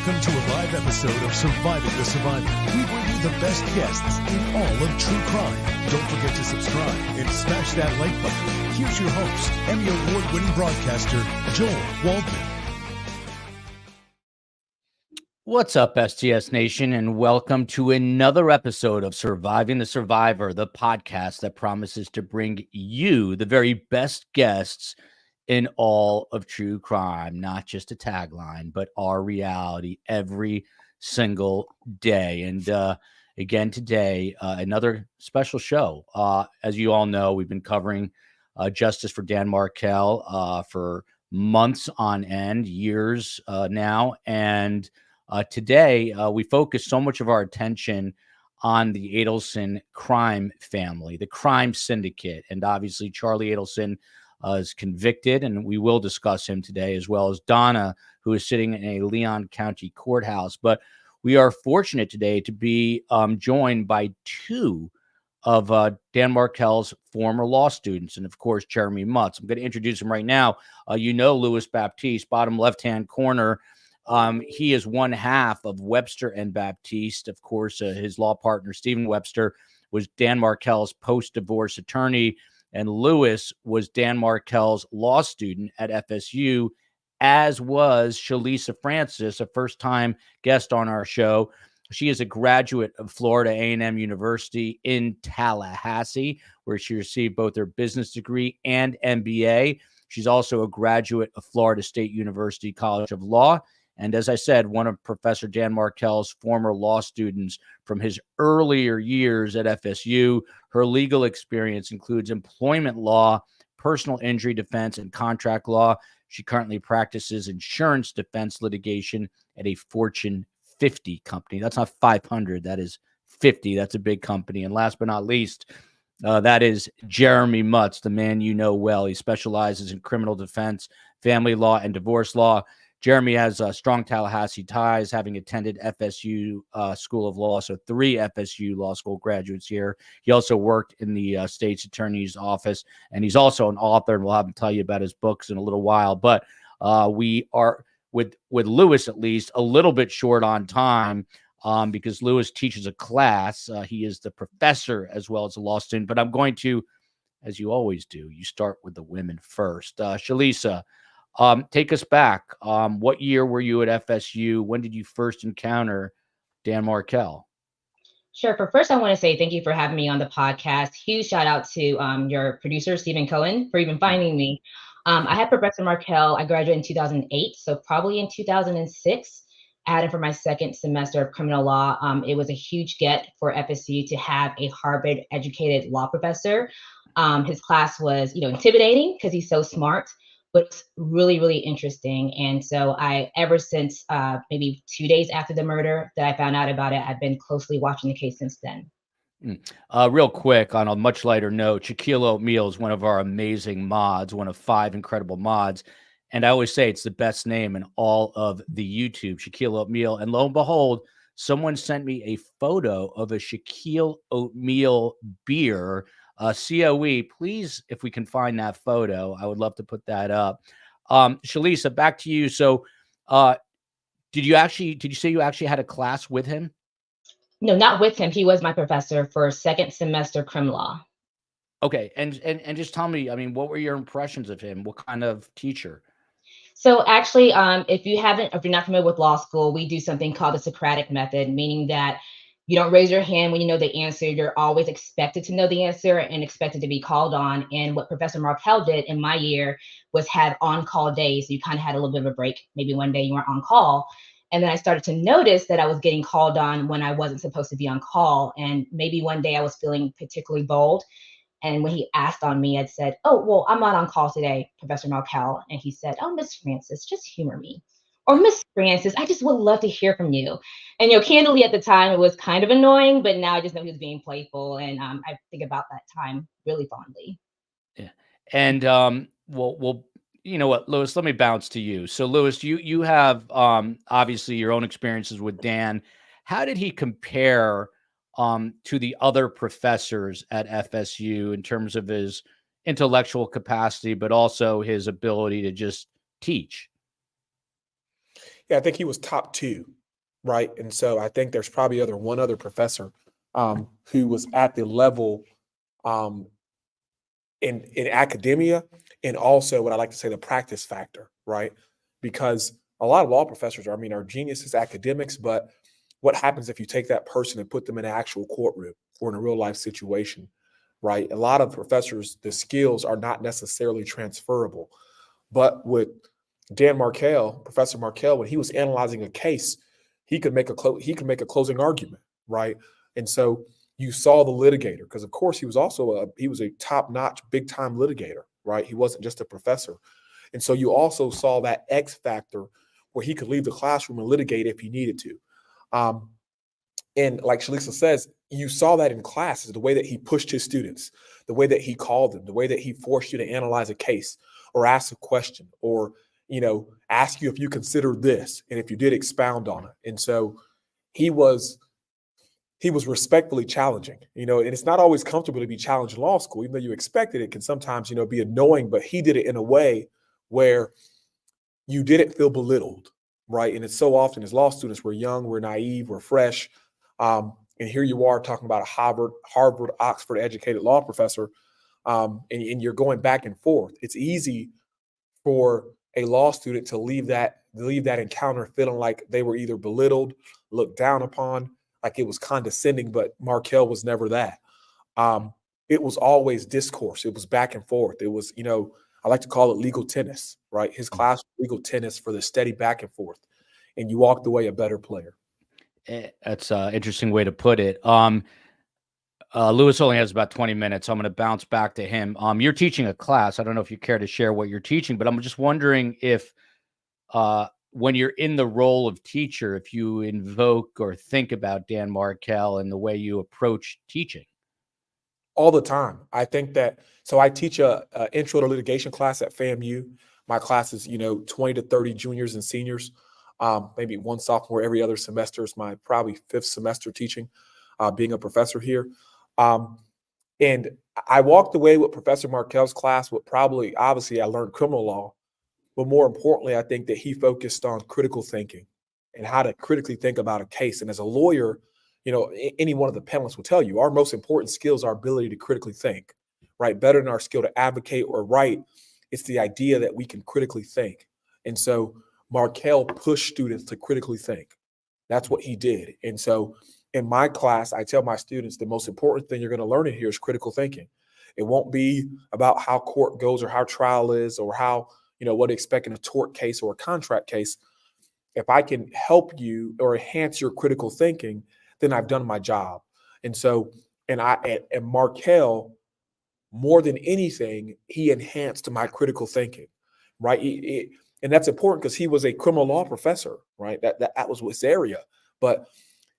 Welcome to a live episode of Surviving the Survivor. We bring you the best guests in all of true crime. Don't forget to subscribe and smash that like button. Here's your host, Emmy Award-winning broadcaster, Joel Waldman. What's up, STS Nation, and welcome to another episode of Surviving the Survivor, the podcast that promises to bring you the very best guests in all of true crime, not just a tagline, but our reality every single day. And again, today, another special show. As you all know, we've been covering justice for Dan Markel for months on end, years now. And today, we focus so much of our attention on the Adelson crime family, the crime syndicate, and obviously Charlie Adelson is convicted, and we will discuss him today, as well as Donna, who is sitting in a Leon County courthouse. But we are fortunate today to be joined by two of Dan Markel's former law students, and of course, Jeremy Mutz. I'm going to introduce him right now. You know Louis Baptiste, bottom left-hand corner. He is one half of Webster and Baptiste. Of course, his law partner, Stephen Webster, was Dan Markel's post-divorce attorney, and Louis was Dan Markel's law student at FSU, as was Shalisa Francis, a first-time guest on our show. She is a graduate of Florida A&M University in Tallahassee, where she received both her business degree and MBA. She's also a graduate of Florida State University College of Law. And as I said, one of Professor Dan Markel's former law students from his earlier years at FSU. Her legal experience includes employment law, personal injury defense, and contract law. She currently practices insurance defense litigation at a Fortune 50 company. That's not 500. That is 50. That's a big company. And last but not least, that is Jeremy Mutz, the man you know well. He specializes in criminal defense, family law, and divorce law. Jeremy has strong Tallahassee ties, having attended FSU School of Law, so 3 FSU law school graduates here. He also worked in the state's attorney's office, and he's also an author, and we'll have him tell you about his books in a little while. But we are, with Louis at least, a little bit short on time because Louis teaches a class. He is the professor as well as a law student. But I'm going to, as you always do, you start with the women first. Shalisa, take us back. What year were you at FSU? When did you first encounter Dan Markel? Sure. For first, I want to say thank you for having me on the podcast. Huge shout out to your producer, Stephen Cohen, for even finding me. I had Professor Markel. I graduated in 2008, so probably in 2006. I had him for my second semester of criminal law. It was a huge get for FSU to have a Harvard-educated law professor. His class was, intimidating because he's so smart, but it's really, really interesting. And so ever since maybe 2 days after the murder that I found out about it, I've been closely watching the case since then. Real quick, on a much lighter note, Shaquille O'Neal is one of our amazing mods, one of 5 incredible mods. And I always say it's the best name in all of the YouTube, Shaquille O'Neal. And lo and behold, someone sent me a photo of a Shaquille O'Neal beer. COE, please, if we can find that photo, I would love to put that up. Shalisa, back to you. So, did you say you actually had a class with him? No, not with him. He was my professor for second semester crim law. Okay, and just tell me, what were your impressions of him? What kind of teacher? So actually, if you're not familiar with law school, we do something called the Socratic method, meaning that you don't raise your hand when you know the answer. You're always expected to know the answer and expected to be called on. And what Professor Markel did in my year was have on-call days. You kind of had a little bit of a break. Maybe one day you weren't on call. And then I started to notice that I was getting called on when I wasn't supposed to be on call. And maybe one day I was feeling particularly bold. And when he asked on me, I'd said, "Oh, well, I'm not on call today, Professor Markel." And he said, "Oh, Miss Francis, just humor me." Or, "Miss Francis, I just would love to hear from you." And, candidly at the time, it was kind of annoying, but now I just know he was being playful. And I think about that time really fondly. Yeah. And, well, you know what, Louis, let me bounce to you. So, Louis, you have obviously your own experiences with Dan. How did he compare to the other professors at FSU in terms of his intellectual capacity, but also his ability to just teach? Yeah, I think he was top 2 right? And so I think there's probably one other professor who was at the level in academia, and also what I like to say, the practice factor, right? Because a lot of law professors are geniuses, academics, but what happens if you take that person and put them in an actual courtroom or in a real life situation, right? A lot of professors, the skills are not necessarily transferable. But with Dan Markel, Professor Markel, when he was analyzing a case, he could make a closing argument, right? And so you saw the litigator, because of course he was a top-notch, big-time litigator, right? He wasn't just a professor. And so you also saw that X factor where he could leave the classroom and litigate if he needed to. And like Shalisa says, you saw that in classes, the way that he pushed his students, the way that he called them, the way that he forced you to analyze a case or ask a question or, ask you if you consider this. And if you did, expound on it. And so he was respectfully challenging, and it's not always comfortable to be challenged in law school, even though you expect it. It can sometimes, be annoying, but he did it in a way where you didn't feel belittled, right? And it's so often as law students, we're young, we're naive, we're fresh. And here you are talking about a Harvard, Oxford educated law professor, and you're going back and forth. It's easy for a law student to leave that encounter feeling like they were either belittled, looked down upon, like it was condescending, but Markel was never that. It was always discourse. It was back and forth. It was, I like to call it legal tennis, right? His class was legal tennis for the steady back and forth. And you walked away a better player. That's an interesting way to put it. Lewis only has about 20 minutes. So I'm going to bounce back to him. You're teaching a class. I don't know if you care to share what you're teaching, but I'm just wondering if when you're in the role of teacher, if you invoke or think about Dan Markel and the way you approach teaching. All the time. I think that, so I teach a intro to litigation class at FAMU. My class is, 20 to 30 juniors and seniors, maybe one sophomore every other semester. Is my probably 5th semester teaching, being a professor here. And I walked away with Professor Markel's class with obviously I learned criminal law, but more importantly, I think that he focused on critical thinking and how to critically think about a case. And as a lawyer, any one of the panelists will tell you, our most important skill is our ability to critically think, right? Better than our skill to advocate or write. It's the idea that we can critically think. And so Markel pushed students to critically think. That's what he did. And so in my class, I tell my students the most important thing you're going to learn in here is critical thinking. It won't be about how court goes or how trial is or how, what to expect in a tort case or a contract case. If I can help you or enhance your critical thinking, then I've done my job. And so, and Markel, more than anything, he enhanced my critical thinking, right? And that's important because he was a criminal law professor, right? That was his area. But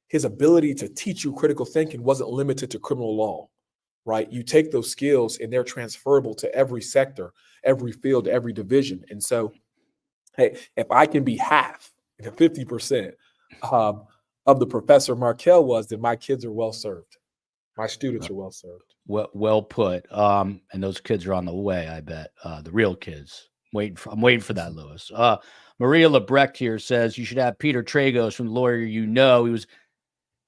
his ability to teach you critical thinking wasn't limited to criminal law, right? You take those skills and they're transferable to every sector, every field, every division. And so, hey, if I can be half, 50%, of the Professor Markel was, then my kids are well served. My students are well served. Well put. And those kids are on the way, I bet. The real kids. I'm waiting for that, Lewis. Maria Lebrecht here says you should have Peter Tragos from the lawyer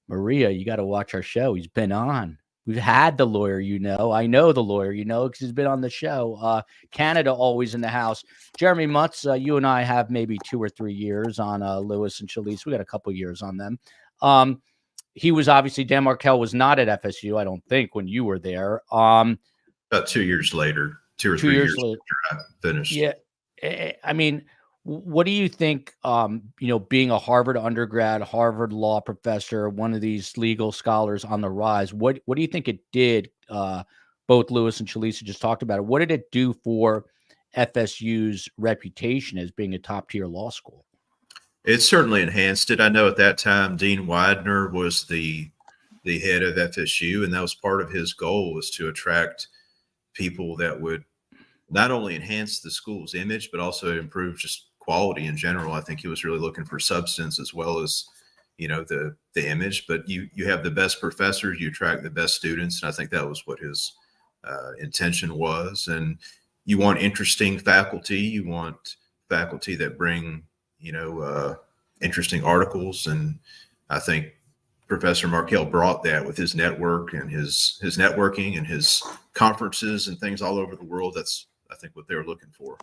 Maria, you got to watch our show. He's been on. We've had the lawyer, I know the lawyer, because he's been on the show. Canada always in the house. Jeremy Mutz, you and I have maybe 2 or 3 years on Lewis and Shalisa. We got a couple years on them. He was obviously, Dan Markel was not at FSU, I don't think, when you were there. About 2 years later, 2 or 3 years later, I finished. Yeah. I mean, what do you think, being a Harvard undergrad, Harvard law professor, one of these legal scholars on the rise, what do you think it did? Both Lewis and Shalisa just talked about it. What did it do for FSU's reputation as being a top-tier law school? It certainly enhanced it. I know at that time, Dean Widener was the head of FSU, and that was part of his goal, was to attract people that would not only enhance the school's image, but also improve just quality in general. I think he was really looking for substance as well as, the image. But you have the best professors, you attract the best students, and I think that was what his intention was. And you want interesting faculty. You want faculty that bring, interesting articles. And I think Professor Markel brought that with his network and his networking and his conferences and things all over the world. That's, I think, what they're looking for.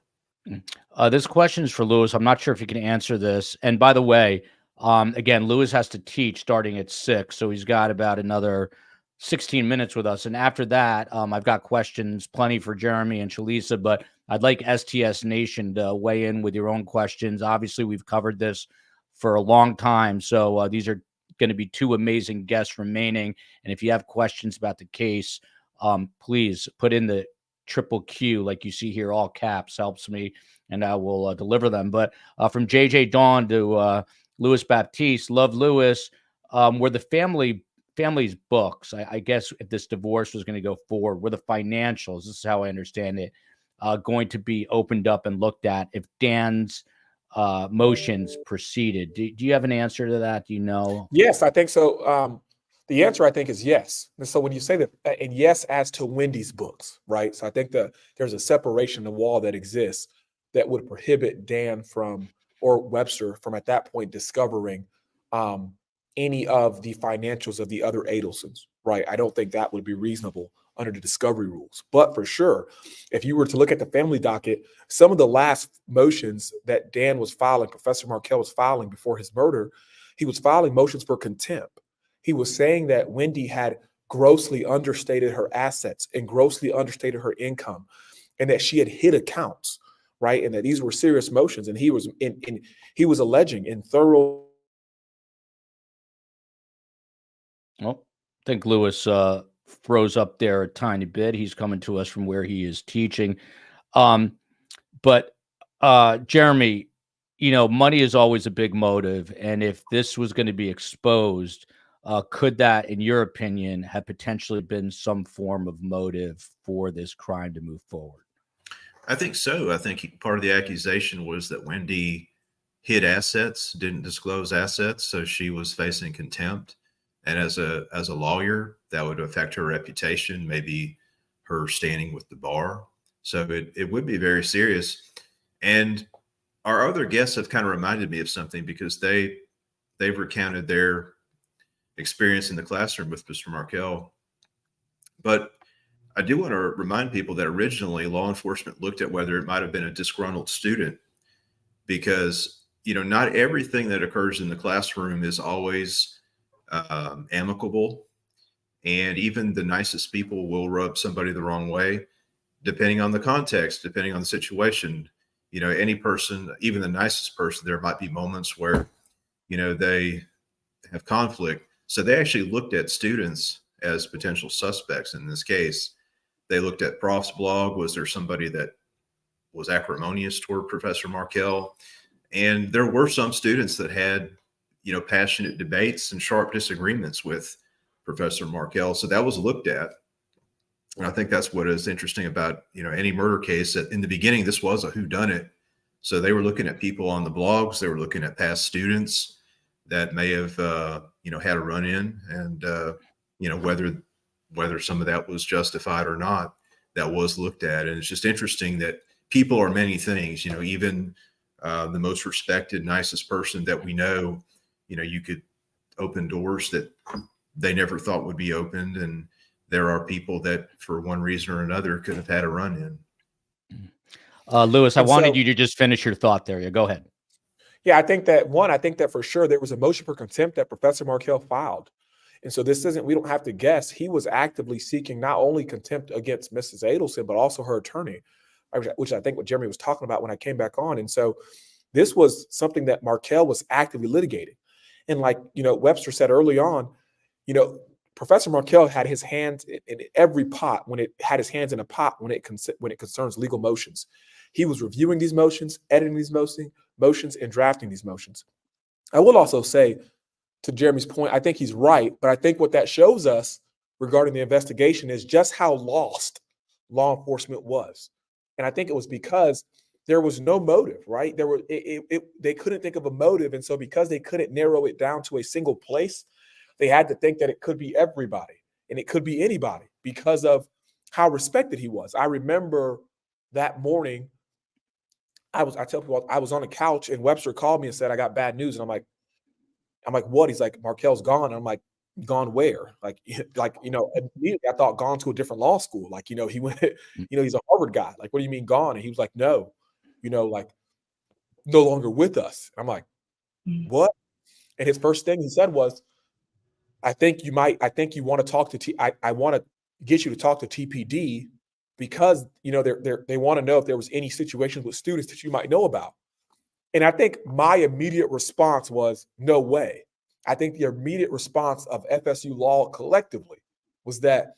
This question is for Lewis. I'm not sure if you can answer this. And by the way, again, Lewis has to teach starting at 6, so he's got about another 16 minutes with us. And after that, I've got questions plenty for Jeremy and Shalisa, but I'd like STS Nation to weigh in with your own questions. Obviously, we've covered this for a long time, so these are going to be 2 amazing guests remaining. And if you have questions about the case, please put in the triple Q, like you see here, all caps, helps me, and I will deliver them. But from JJ Dawn to Louis Baptiste, love Louis. Were the family's books, I guess, if this divorce was going to go forward, were the financials, this is how I understand it, going to be opened up and looked at if Dan's motions proceeded? Do you have an answer to that? Do you know? Yes, I think so. The answer, I think, is yes. And so when you say that, and yes, as to Wendy's books, right? So I think that there's a separation in the wall that exists that would prohibit Dan from, or Webster from, at that point, discovering any of the financials of the other Adelsons, right? I don't think that would be reasonable under the discovery rules. But for sure, if you were to look at the family docket, some of the last motions that Dan was filing, Professor Markel was filing before his murder, he was filing motions for contempt. He was saying that Wendy had grossly understated her assets and grossly understated her income, and that she had hid accounts, right? And that these were serious motions. And he was alleging in thorough. Well, I think Lewis froze up there a tiny bit. He's coming to us from where he is teaching. But Jeremy, money is always a big motive. And if this was going to be exposed, could that, in your opinion, have potentially been some form of motive for this crime to move forward? I think so. I think part of the accusation was that Wendy hid assets, didn't disclose assets, so she was facing contempt. And as a lawyer, that would affect her reputation, maybe her standing with the bar. So it would be very serious. And our other guests have kind of reminded me of something, because they've recounted their experience in the classroom with Mr. Markel. But I do want to remind people that originally law enforcement looked at whether it might have been a disgruntled student, because, not everything that occurs in the classroom is always amicable. And even the nicest people will rub somebody the wrong way, depending on the context, depending on the situation. Any person, even the nicest person, there might be moments where, they have conflict. So they actually looked at students as potential suspects in this case. They looked at Prof's blog. Was there somebody that was acrimonious toward Professor Markel? And there were some students that had, passionate debates and sharp disagreements with Professor Markel. So that was looked at. And I think that's what is interesting about, any murder case, that in the beginning, this was a whodunit. So they were looking at people on the blogs. They were looking at past students that may have, had a run-in, and, whether some of that was justified or not, that was looked at. And it's just interesting that people are many things, even the most respected, nicest person that we know, you could open doors that they never thought would be opened. And there are people that for one reason or another could have had a run-in. Lewis, I wanted you to just finish your thought there. Yeah, go ahead. Yeah, I think that for sure there was a motion for contempt that Professor Markel filed. And so we don't have to guess. He was actively seeking not only contempt against Mrs. Adelson, but also her attorney, which I think what Jeremy was talking about when I came back on. And so this was something that Markel was actively litigating. And like, Webster said early on, Professor Markel had his hands in every pot when it concerns legal motions. He was reviewing these motions, editing these motions, and drafting these motions. I will also say, to Jeremy's point, I think he's right, but I think what that shows us regarding the investigation is just how lost law enforcement was. And I think it was because there was no motive, right? They couldn't think of a motive. And so because they couldn't narrow it down to a single place, they had to think that it could be everybody and it could be anybody because of how respected he was. I remember that morning, I tell people I was on the couch and Webster called me and said, I got bad news. And I'm like, what? He's like, Markel's gone. And I'm like, gone where? Like, immediately I thought gone to a different law school. Like, he went, he's a Harvard guy. Like, what do you mean gone? And he was like, no, like no longer with us. And I'm like, what? And his first thing he said was, I think you want to talk to I want to get you to talk to TPD because, they want to know if there was any situations with students that you might know about. And I think my immediate response was, no way. I think the immediate response of FSU law collectively was that,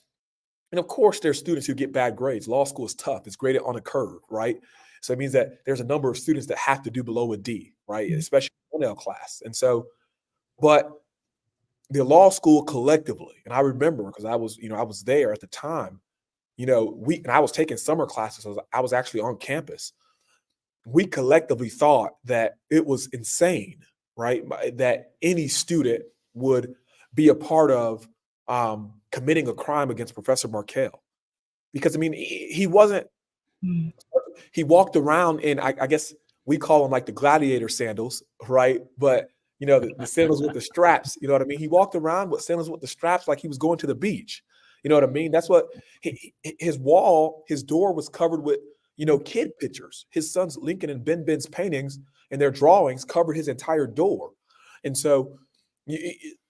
and of course, there's students who get bad grades. Law school is tough. It's graded on a curve, right? So it means that there's a number of students that have to do below a D, right? Especially in 1L class. And so, but the law school collectively, and I remember because I was there at the time, and I was taking summer classes. I was actually on campus. We collectively thought that it was insane, right? That any student would be a part of committing a crime against Professor Markel. Because, he wasn't, he walked around in, I guess we call them like the gladiator sandals, right? But, the sandals with the straps, you know what I mean? He walked around with sandals with the straps like he was going to the beach. You know what I mean? That's what his door was covered with, kid pictures. His sons, Lincoln and Ben's paintings and their drawings covered his entire door. And so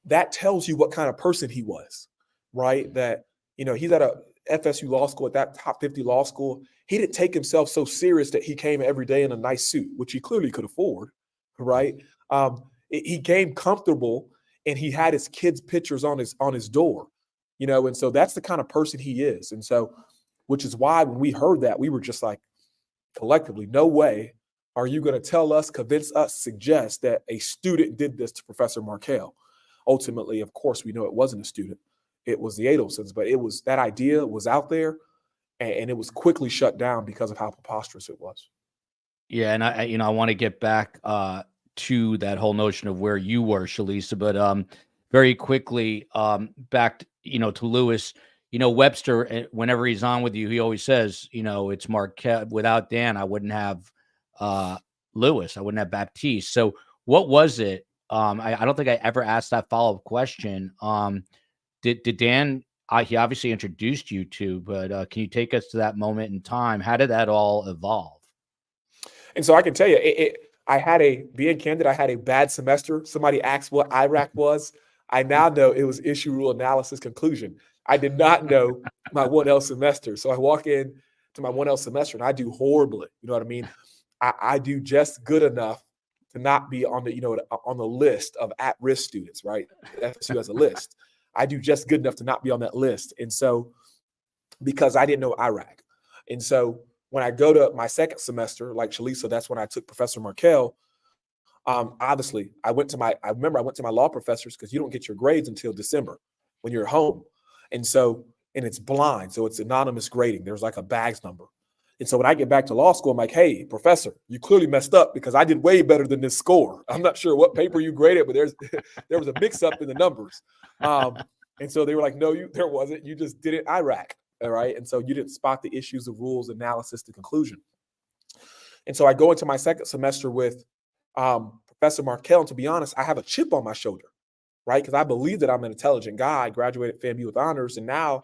that tells you what kind of person he was, right? That, he's at a FSU law school, at that top 50 law school. He didn't take himself so serious that he came every day in a nice suit, which he clearly could afford, right? He came comfortable and he had his kids' pictures on his door, and so that's the kind of person he is. And so, which is why when we heard that, we were just like, collectively, no way are you going to convince us, suggest that a student did this to Professor Markel. Ultimately, of course, we know it wasn't a student. It was the Adelsons, but that idea was out there and it was quickly shut down because of how preposterous it was. Yeah. And I want to get back to that whole notion of where you were, Shalisa, but very quickly back, to Lewis. Webster, whenever he's on with you, he always says, it's Markel. Without Dan, I wouldn't have Lewis. I wouldn't have Baptiste. So what was it? I don't think I ever asked that follow-up question. Did Dan, he obviously introduced you to, but can you take us to that moment in time? How did that all evolve? And so I can tell you, being candid, I had a bad semester. Somebody asked what IRAC was. I now know it was issue rule analysis conclusion. I did not know my 1L semester. So I walk in to my 1L semester and I do horribly. You know what I mean? I do just good enough to not be on the list of at-risk students, right? FSU has a list. I do just good enough to not be on that list. And so, because I didn't know IRAC. And so when I go to my second semester, like Shalisa, that's when I took Professor Markel. Obviously, I went to my law professors because you don't get your grades until December when you're home. And it's blind. So it's anonymous grading. There's like a bags number. And so when I get back to law school, I'm like, hey, professor, you clearly messed up because I did way better than this score. I'm not sure what paper you graded, but there was a mix up in the numbers. And so they were like, no, there wasn't. You just did it IRAC. All right. And so you didn't spot the issues of rules, analysis to conclusion. And so I go into my second semester with Professor Markel. And to be honest, I have a chip on my shoulder, right? Because I believe that I'm an intelligent guy. I graduated FAMU with honors. And now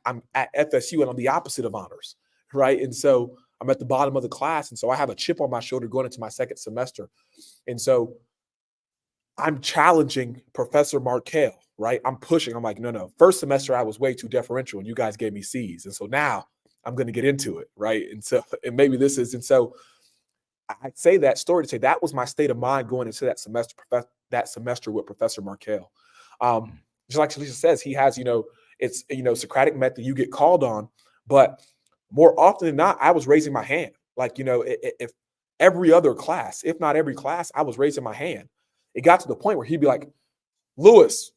I'm at FSU and I'm the opposite of honors, right? And so I'm at the bottom of the class. And so I have a chip on my shoulder going into my second semester. And so I'm challenging Professor Markel, right? I'm pushing. I'm like, no. First semester, I was way too deferential and you guys gave me C's. And so now I'm going to get into it, right? And maybe this is, and so I say that story to say that was my state of mind going into that semester with Professor Markel. Just like Shalisa says, he has, it's, Socratic method, you get called on, but more often than not, I was raising my hand. Like, if every other class, if not every class, I was raising my hand. It got to the point where he'd be like, Lewis,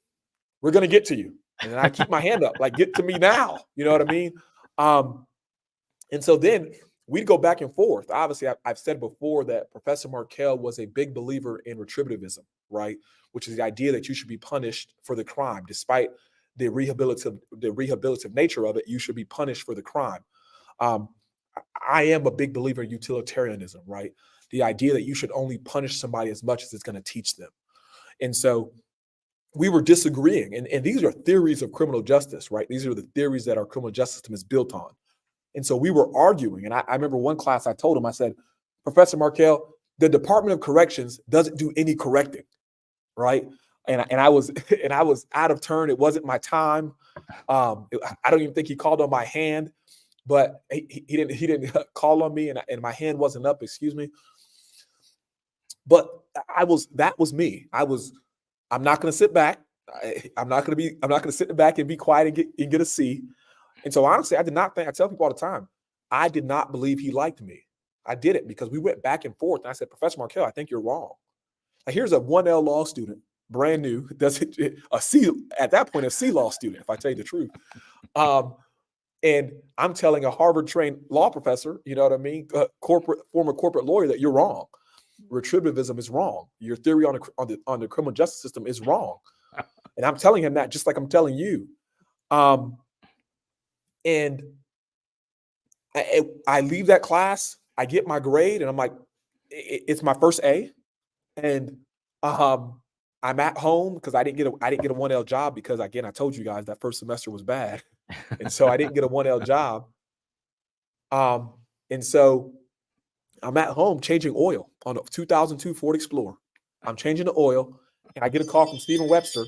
we're going to get to you. And then I keep my hand up, like, get to me now. You know what I mean? And so then we'd go back and forth. Obviously, I've said before that Professor Markel was a big believer in retributivism, right? Which is the idea that you should be punished for the crime. Despite the rehabilitative nature of it, you should be punished for the crime. I am a big believer in utilitarianism, right? The idea that you should only punish somebody as much as it's going to teach them. And so we were disagreeing. And these are theories of criminal justice, right? These are the theories that our criminal justice system is built on. And so we were arguing. And I remember one class I told him, I said, Professor Markel, the Department of Corrections doesn't do any correcting, right? And I was out of turn. It wasn't my time. I don't even think he called on my hand, but he didn't call on me, and my hand wasn't up. Excuse me. But that was me. I'm not going to sit back. I'm not going to sit back and be quiet and get a C. And so honestly, I tell people all the time, I did not believe he liked me. I didn't, because we went back and forth. And I said, Professor Markel, I think you're wrong. Now, here's a 1L law student, brand new, a C law student, if I tell you the truth. And I'm telling a Harvard-trained law professor, you know what I mean, former corporate lawyer, that you're wrong. Retributivism is wrong. Your theory on the criminal justice system is wrong. And I'm telling him that just like I'm telling you. And I leave that class, I get my grade, and I'm like, it's my first A. And I'm at home because I didn't get a 1L job because, again, I told you guys that first semester was bad. And so I didn't get a 1L job. And so I'm at home changing oil on a 2002 Ford Explorer. I'm changing the oil, and I get a call from Stephen Webster,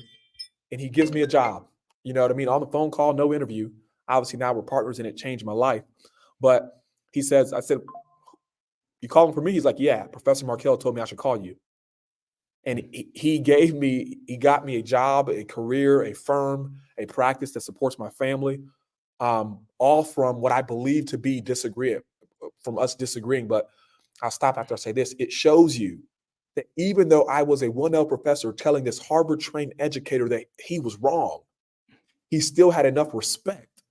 and he gives me a job. You know what I mean? On the phone call, no interview. Obviously, now we're partners, and it changed my life. But I said, you calling for me? He's like, yeah, Professor Markel told me I should call you. And he got me a job, a career, a firm, a practice that supports my family, all from what I believe to be from us disagreeing. But I'll stop after I say this. It shows you that even though I was a 1L professor telling this Harvard-trained educator that he was wrong, he still had enough respect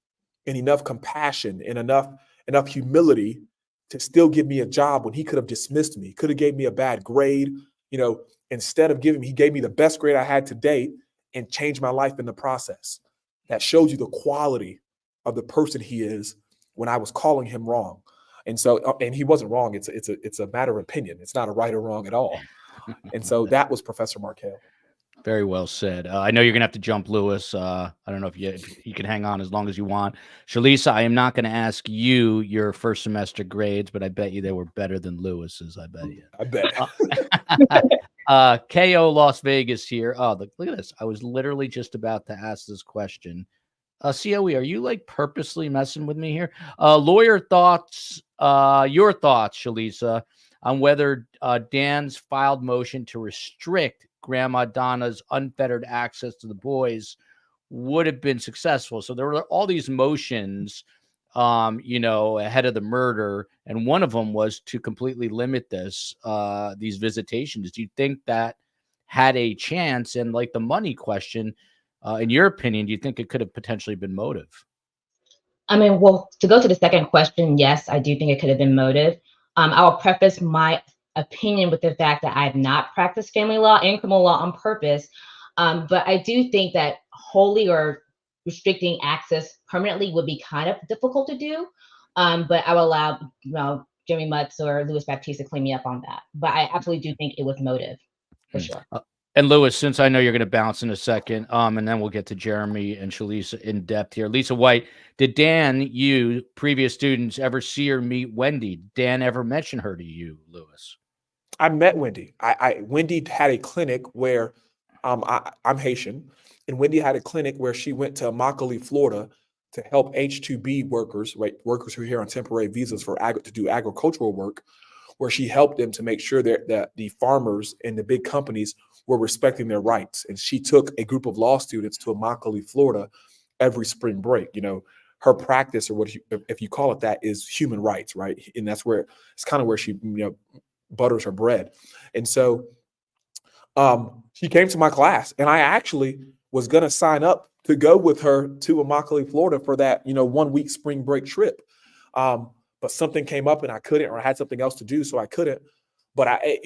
and enough compassion and enough humility to still give me a job when he could have dismissed me, could have gave me a bad grade. You know, instead of he gave me the best grade I had to date and changed my life in the process. That shows you the quality of the person he is when I was calling him wrong. And so, and he wasn't wrong. It's a matter of opinion. It's not a right or wrong at all. And so that was Professor Markel. Very well said. I know you're going to have to jump, Lewis. I don't know if you can hang on as long as you want. Shalisa, I am not going to ask you your first semester grades, but I bet you they were better than Lewis's. I bet you. I bet. KO Las Vegas here. Oh, look at this. I was literally just about to ask this question. COE, are you like purposely messing with me here? Lawyer thoughts, your thoughts, Shalisa, on whether Dan's filed motion to restrict Grandma Donna's unfettered access to the boys would have been successful. So there were all these motions, ahead of the murder, and one of them was to completely limit these visitations. Do you think that had a chance? And like the money question, in your opinion, do you think it could have potentially been motive? I mean, well, to go to the second question, yes, I do think it could have been motive. I will preface my opinion with the fact that I have not practiced family law and criminal law on purpose. But I do think that wholly or restricting access permanently would be kind of difficult to do. But I will allow, Jeremy Mutz or Louis Baptiste to clean me up on that. But I absolutely do think it was motive, for sure. And Louis, since I know you're going to bounce in a second, and then we'll get to Jeremy and Shalisa in depth here. Lisa White, did Dan, previous students, ever see or meet Wendy? Did Dan ever mention her to you, Louis? I met Wendy. Wendy had a clinic where I'm Haitian, and Wendy had a clinic where she went to Immokalee, Florida, to help H-2B workers, right? Workers who are here on temporary visas to do agricultural work, where she helped them to make sure that the farmers and the big companies were respecting their rights. And she took a group of law students to Immokalee, Florida, every spring break. Her practice, or if you call it that, is human rights, right? And that's where it's kind of where she, butters her bread. And so she came to my class, and I actually was going to sign up to go with her to Immokalee, Florida for that, 1 week spring break trip. But something came up and I couldn't, or I had something else to do, so I couldn't. But I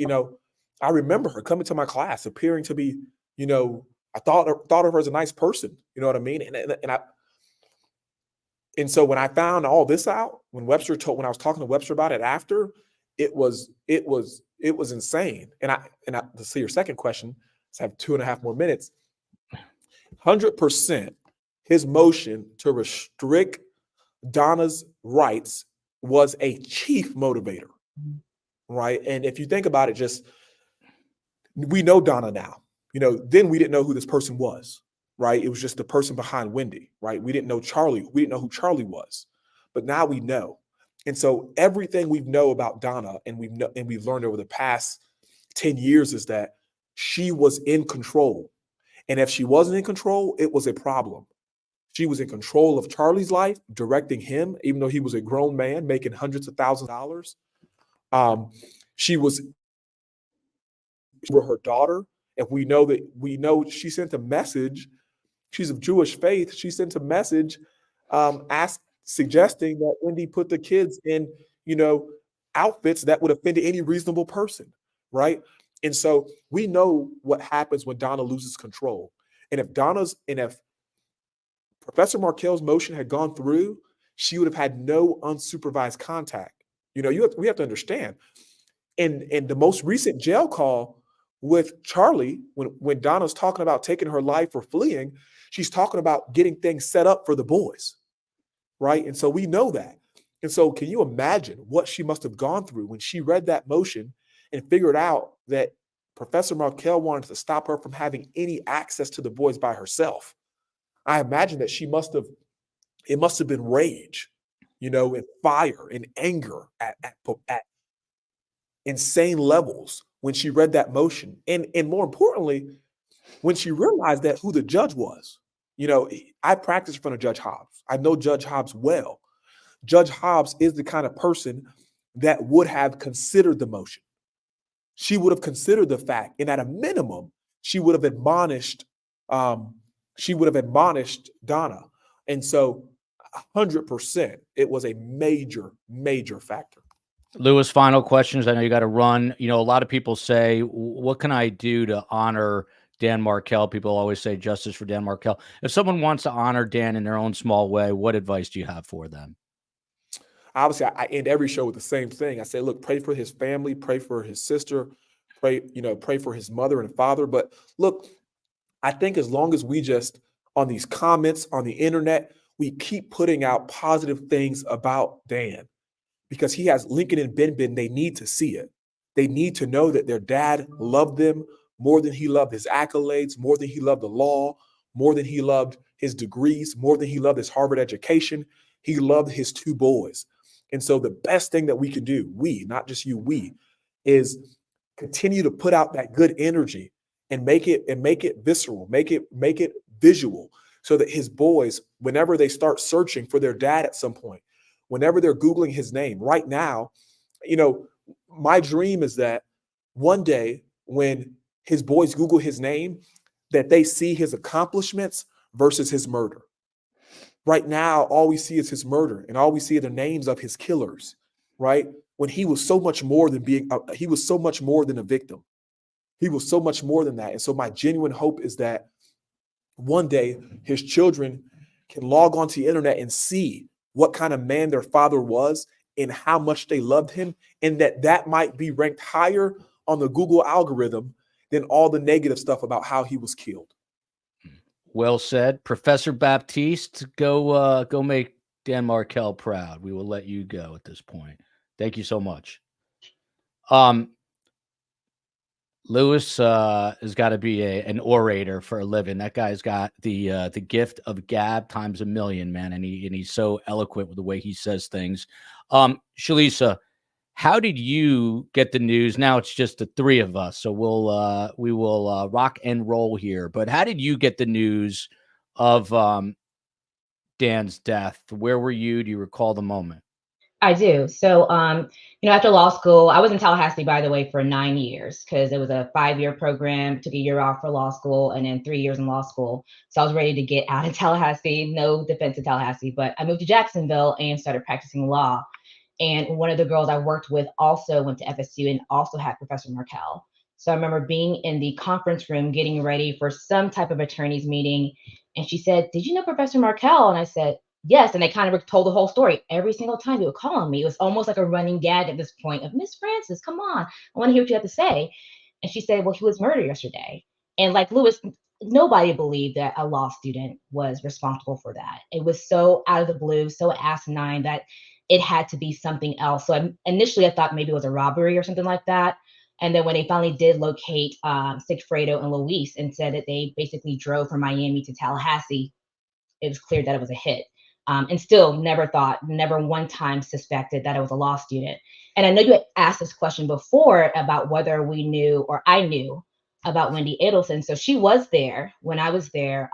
remember her coming to my class, appearing to be, I thought of her as a nice person. You know what I mean? And And so when I found all this out, when I was talking to Webster about it after, it was insane. And to see your second question, let's have 2.5 more minutes. 100% his motion to restrict Donna's rights was a chief motivator, right? And if you think about it, we know Donna now. Then we didn't know who this person was, right? It was just the person behind Wendy, right? We didn't know Charlie. We didn't know who Charlie was, but now we know. And so everything we know about Donna and we've learned over the past 10 years is that she was in control. And if she wasn't in control, it was a problem. She was in control of Charlie's life, directing him, even though he was a grown man making hundreds of thousands of dollars. She was for her daughter. If we know she sent a message, she's of Jewish faith. She sent a message suggesting that Wendy put the kids in, outfits that would offend any reasonable person, right? And so we know what happens when Donna loses control. And if Professor Markel's motion had gone through, she would have had no unsupervised contact. We have to understand. In the most recent jail call with Charlie, when Donna's talking about taking her life or fleeing, she's talking about getting things set up for the boys, right? And so we know that. And so can you imagine what she must have gone through when she read that motion and figured out that Professor Markel wanted to stop her from having any access to the boys by herself? I imagine that it must have been rage, and fire and anger at insane levels when she read that motion. And more importantly, when she realized that who the judge was. I practiced in front of Judge Hobbs. I know Judge Hobbs well. Judge Hobbs is the kind of person that would have considered the motion. She would have considered the fact, and at a minimum, she would have admonished Donna. And so 100%, it was a major, major factor. Lewis, final questions. I know you got to run. A lot of people say, what can I do to honor Dan Markel? People always say justice for Dan Markel. If someone wants to honor Dan in their own small way, what advice do you have for them? Obviously, I end every show with the same thing. I say, look, pray for his family, pray for his sister, pray for his mother and father. But look, I think as long as we just, on these comments on the internet, we keep putting out positive things about Dan, because he has Lincoln and Ben. They need to see it. They need to know that their dad loved them more than he loved his accolades, more than he loved the law, more than he loved his degrees, more than he loved his Harvard education. He loved his two boys. And so the best thing that we can do, not just you, is continue to put out that good energy and make it visceral, make it visual, so that his boys, whenever they start searching for their dad at some point, whenever they're Googling his name right now, my dream is that one day when his boys Google his name, that they see his accomplishments versus his murder. Right now, all we see is his murder, and all we see are the names of his killers, right? When he was so much more than he was so much more than a victim. He was so much more than that. And so my genuine hope is that one day his children can log onto the internet and see what kind of man their father was and how much they loved him, and that might be ranked higher on the Google algorithm than all the negative stuff about how he was killed. Well said. Professor Baptiste, go make Dan Markel proud. We will let you go at this point. Thank you so much. Lewis has got to be an orator for a living. That guy's got the gift of gab times a million, man, and he's so eloquent with the way he says things. Shalisa, how did you get the news? Now it's just the three of us, so we will rock and roll here. But how did you get the news of Dan's death? Where were you? Do you recall the moment? I do. So, after law school, I was in Tallahassee, by the way, for 9 years, because it was a 5-year program, took a year off for law school, and then 3 years in law school. So I was ready to get out of Tallahassee. No defense to Tallahassee, but I moved to Jacksonville and started practicing law. And one of the girls I worked with also went to FSU and also had Professor Markel. So I remember being in the conference room getting ready for some type of attorney's meeting. And she said, "Did you know Professor Markel?" And I said, yes. And they kind of told the whole story. Every single time they would call on me, it was almost like a running gag at this point of, Miss Francis, come on, I want to hear what you have to say. And she said, well, he was murdered yesterday. And like Lewis, nobody believed that a law student was responsible for that. It was so out of the blue, so asinine that it had to be something else. So initially I thought maybe it was a robbery or something like that. And then when they finally did locate Sigfredo and Luis and said that they basically drove from Miami to Tallahassee, it was clear that it was a hit. And still never one time suspected that it was a law student. And I know you had asked this question before about whether we knew or I knew about Wendy Adelson. So she was there when I was there.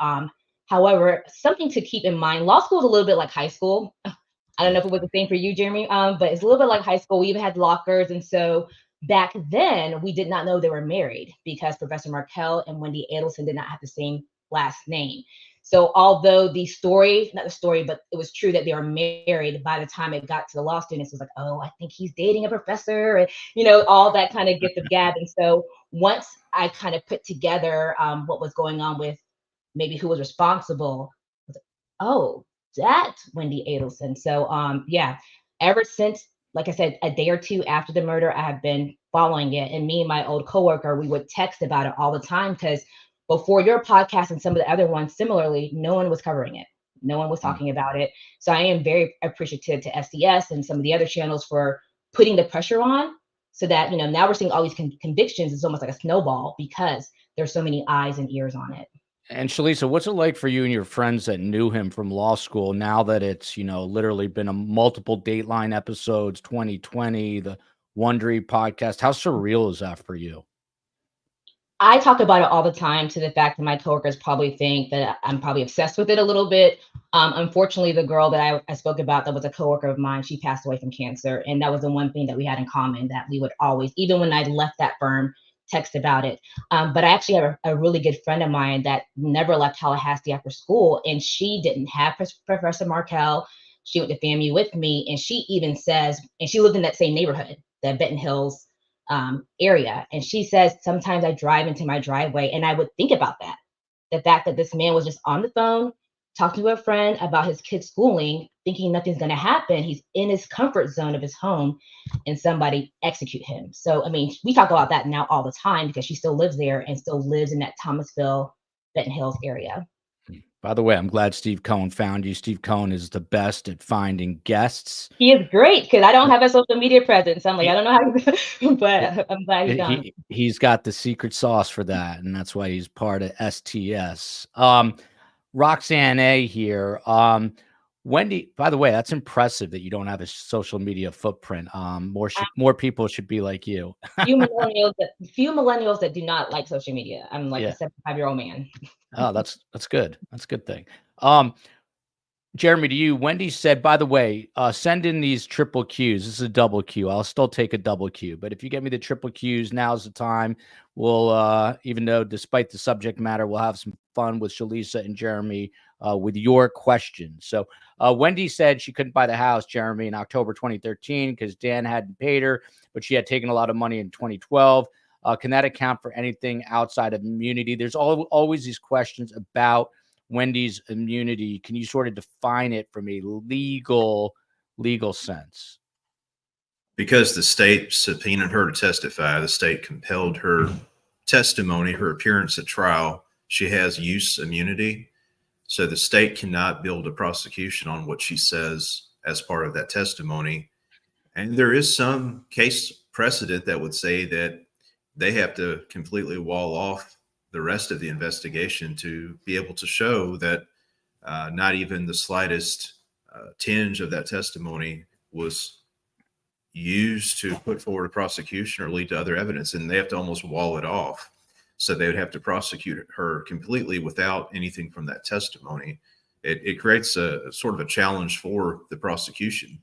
However, something to keep in mind, law school is a little bit like high school. I don't know if it was the same for you, Jeremy, but it's a little bit like high school. We even had lockers. And so back then, we did not know they were married because Professor Markel and Wendy Adelson did not have the same last name. So although the story, not the story, but it was true that they were married, by the time it got to the law students, it was like, oh, I think he's dating a professor, and, you know, all that kind of gets the gab. And so once I kind of put together what was going on with maybe who was responsible, I was like, oh, that's Wendy Adelson. So yeah, ever since, like I said, a day or two after the murder, I have been following it. And me and my old coworker, we would text about it all the time because before your podcast and some of the other ones, similarly, no one was covering it. No one was talking about it. So I am very appreciative to SDS and some of the other channels for putting the pressure on so that, you know, now we're seeing all these convictions. It's almost like a snowball because there's so many eyes and ears on it. And Shalisa, what's it like for you and your friends that knew him from law school now that it's, you know, literally been a multiple Dateline episodes, 2020, the Wondery podcast? How surreal is that for you? I talk about it all the time to the fact that my coworkers probably think that I'm probably obsessed with it a little bit. Unfortunately, the girl that I spoke about that was a coworker of mine, she passed away from cancer. And that was the one thing that we had in common, that we would always, even when I left that firm, text about it. But I actually have a really good friend of mine that never left Tallahassee after school. And she didn't have Professor Markel. She went to FAMU with me. And she even says, and she lived in that same neighborhood, the Benton Hills area. And she says, sometimes I drive into my driveway and I would think about that. The fact that this man was just on the phone, talking to a friend about his kid's schooling, thinking nothing's going to happen. He's in his comfort zone of his home and somebody execute him. So, I mean, we talk about that now all the time because she still lives there and still lives in that Thomasville, Benton Hills area. By the way, I'm glad Steve Cohen found you. Steve Cohen is the best at finding guests. He is great because I don't have a social media presence. I'm like, I don't know how, but I'm glad he's done. He's got the secret sauce for that, and that's why he's part of STS. Roxanne A here. Wendy, by the way, that's impressive that you don't have a social media footprint. More people should be like you. Few millennials that do not like social media. I'm like a 75-year-old man. Oh, that's good. That's a good thing. Jeremy, to you, Wendy said, by the way, send in these triple Qs. This is a double Q. I'll still take a double Q, but if you get me the triple Qs, now's the time. We'll, even though despite the subject matter, we'll have some fun with Shalisa and Jeremy with your questions. So Wendy said she couldn't buy the house, Jeremy, in October 2013 because Dan hadn't paid her, but she had taken a lot of money in 2012. Can that account for anything outside of immunity? There's always these questions about Wendy's immunity. Can you sort of define it from a legal sense? Because the state subpoenaed her to testify, the state compelled her testimony, her appearance at trial. She has use immunity. So the state cannot build a prosecution on what she says as part of that testimony. And there is some case precedent that would say that they have to completely wall off the rest of the investigation to be able to show that not even the slightest tinge of that testimony was used to put forward a prosecution or lead to other evidence. And they have to almost wall it off. So they would have to prosecute her completely without anything from that testimony. It creates a sort of a challenge for the prosecution.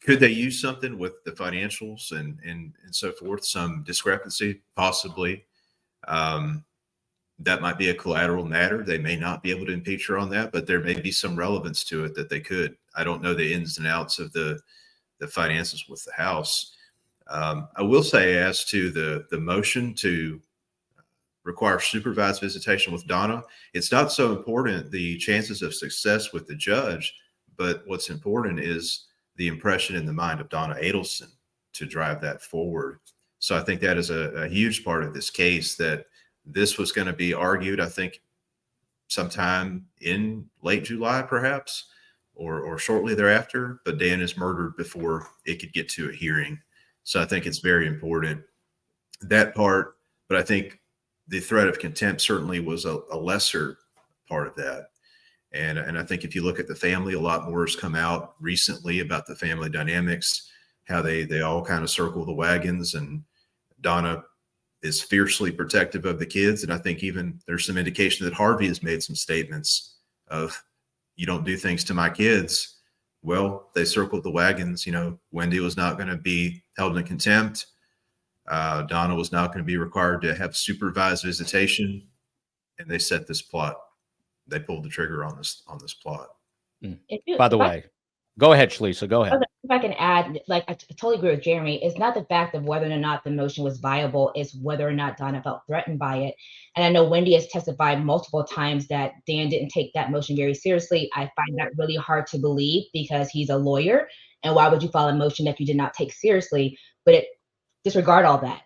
Could they use something with the financials and so forth, some discrepancy, possibly? That might be a collateral matter. They may not be able to impeach her on that, but there may be some relevance to it that they could. I don't know the ins and outs of the finances with the house. I will say, as to the motion to require supervised visitation with Donna, it's not so important the chances of success with the judge, but what's important is the impression in the mind of Donna Adelson to drive that forward. So I think that is a huge part of this case, that this was going to be argued, I think, sometime in late July, perhaps, or shortly thereafter. But Dan is murdered before it could get to a hearing. So I think it's very important, that part. But I think the threat of contempt certainly was a lesser part of that. And I think if you look at the family, a lot more has come out recently about the family dynamics, how they all kind of circle the wagons, and Donna is fiercely protective of the kids. And I think even there's some indication that Harvey has made some statements of, you don't do things to my kids. Well, they circled the wagons. You know, Wendy was not going to be held in contempt. Donna was not going to be required to have supervised visitation. And they set this plot. They pulled the trigger on this plot. By the way, go ahead, Shalisa, go ahead. If I can add, like, I totally agree with Jeremy. It's not the fact of whether or not the motion was viable, it's whether or not Donna felt threatened by it. And I know Wendy has testified multiple times that Dan didn't take that motion very seriously. I find that really hard to believe, because he's a lawyer. And why would you file a motion that you did not take seriously? But disregard all that.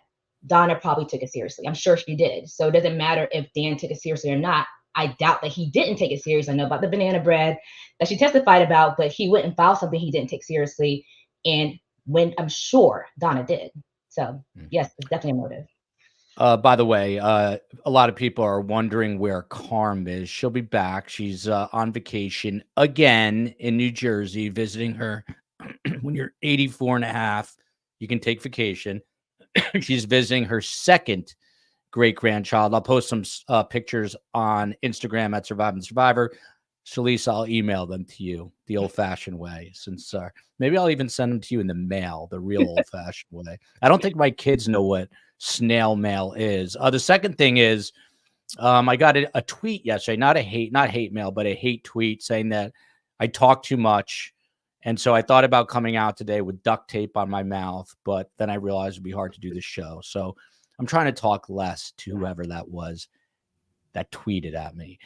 Donna probably took it seriously. I'm sure she did. So it doesn't matter if Dan took it seriously or not. I doubt that he didn't take it serious. I know about the banana bread that she testified about, but he wouldn't file something he didn't take seriously. And when I'm sure Donna did. So yes, it's definitely a motive. By the way, a lot of people are wondering where Carm is. She'll be back. She's on vacation again in New Jersey, visiting her. When you're 84 and a half, you can take vacation. She's visiting her second great-grandchild. I'll post some pictures on Instagram at Surviving the Survivor. Shalisa, I'll email them to you the old-fashioned way, since maybe I'll even send them to you in the mail, the real old-fashioned way. I don't think my kids know what snail mail is. The second thing is, I got a tweet yesterday, not hate mail, but a hate tweet saying that I talk too much. And so I thought about coming out today with duct tape on my mouth, but then I realized it'd be hard to do the show. So I'm trying to talk less to whoever that was that tweeted at me.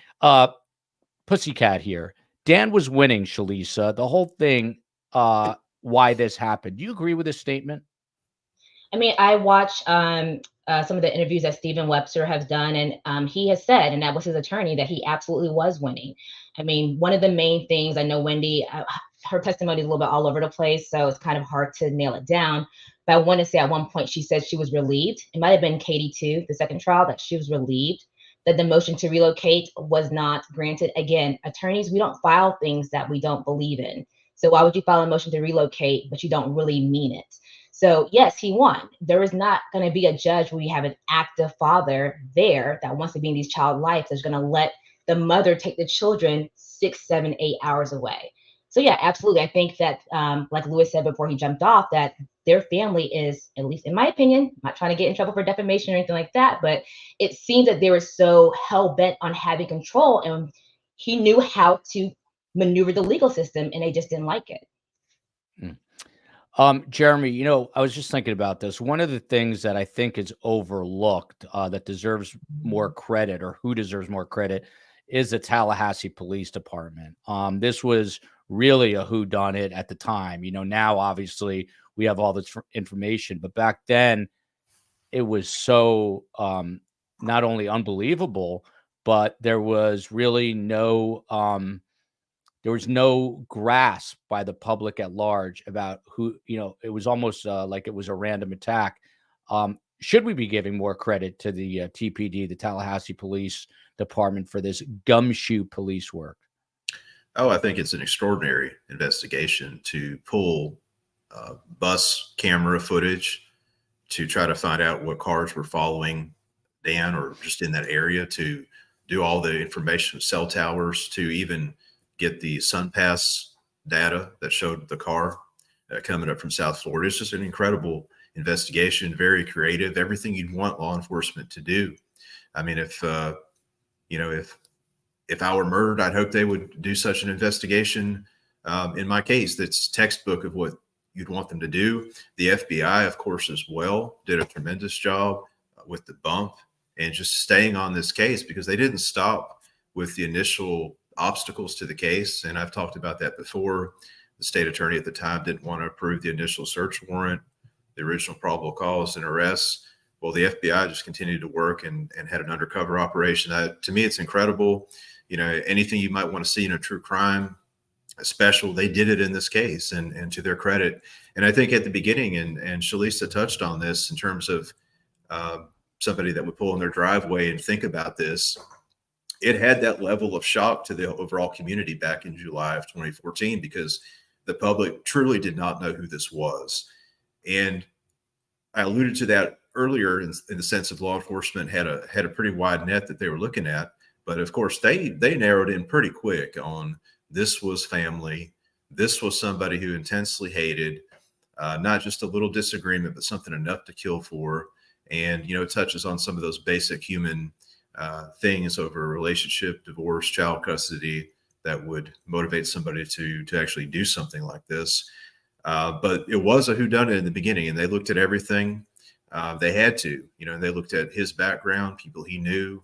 Pussycat here. Dan was winning, Shalisa. The whole thing, why this happened. Do you agree with this statement? I mean, I watched some of the interviews that Stephen Webster has done, and he has said, and that was his attorney, that he absolutely was winning. I mean, one of the main things, I know Wendy, her testimony is a little bit all over the place, so it's kind of hard to nail it down. But I want to say at one point she said she was relieved. It might have been Katie too, the second trial, that she was relieved that the motion to relocate was not granted. Again, attorneys, we don't file things that we don't believe in. So why would you file a motion to relocate, but you don't really mean it? So yes, he won. There is not going to be a judge where you have an active father there that wants to be in these child lives that's going to let the mother take the children 6, 7, 8 hours away. So yeah, absolutely. I think that, like Lewis said before he jumped off, that their family is, at least in my opinion, I'm not trying to get in trouble for defamation or anything like that, but it seems that they were so hell-bent on having control, and he knew how to maneuver the legal system, and they just didn't like it. Jeremy, you know, I was just thinking about this. One of the things that I think is overlooked, that deserves more credit, or who deserves more credit, is the Tallahassee Police Department. This was really a whodunit at the time. You know, now obviously we have all this information, but back then it was so not only unbelievable, but there was really no grasp by the public at large about who, you know, it was almost like it was a random attack. Should we be giving more credit to the TPD, the Tallahassee Police Department, for this gumshoe police work? Oh, I think it's an extraordinary investigation to pull bus camera footage to try to find out what cars were following Dan or just in that area, to do all the information, cell towers, to even get the SunPass data that showed the car coming up from South Florida. It's just an incredible investigation, very creative, everything you'd want law enforcement to do. I mean, if I were murdered, I'd hope they would do such an investigation. In my case, that's textbook of what you'd want them to do. The FBI, of course, as well, did a tremendous job with the bump and just staying on this case, because they didn't stop with the initial obstacles to the case. And I've talked about that before. The state attorney at the time didn't want to approve the initial search warrant, the original probable cause and arrests. Well, the FBI just continued to work and had an undercover operation. To me, it's incredible. Anything you might want to see in a true crime special, they did it in this case, and to their credit. And I think at the beginning, and Shalisa touched on this in terms of somebody that would pull in their driveway and think about this, it had that level of shock to the overall community back in July of 2014, because the public truly did not know who this was. And I alluded to that earlier in the sense of law enforcement had a pretty wide net that they were looking at. But of course, they narrowed in pretty quick on this was family. This was somebody who intensely hated, not just a little disagreement, but something enough to kill for. And, it touches on some of those basic human things over a relationship, divorce, child custody, that would motivate somebody to actually do something like this. But it was a whodunit in the beginning, and they looked at everything. They had to, they looked at his background, people he knew,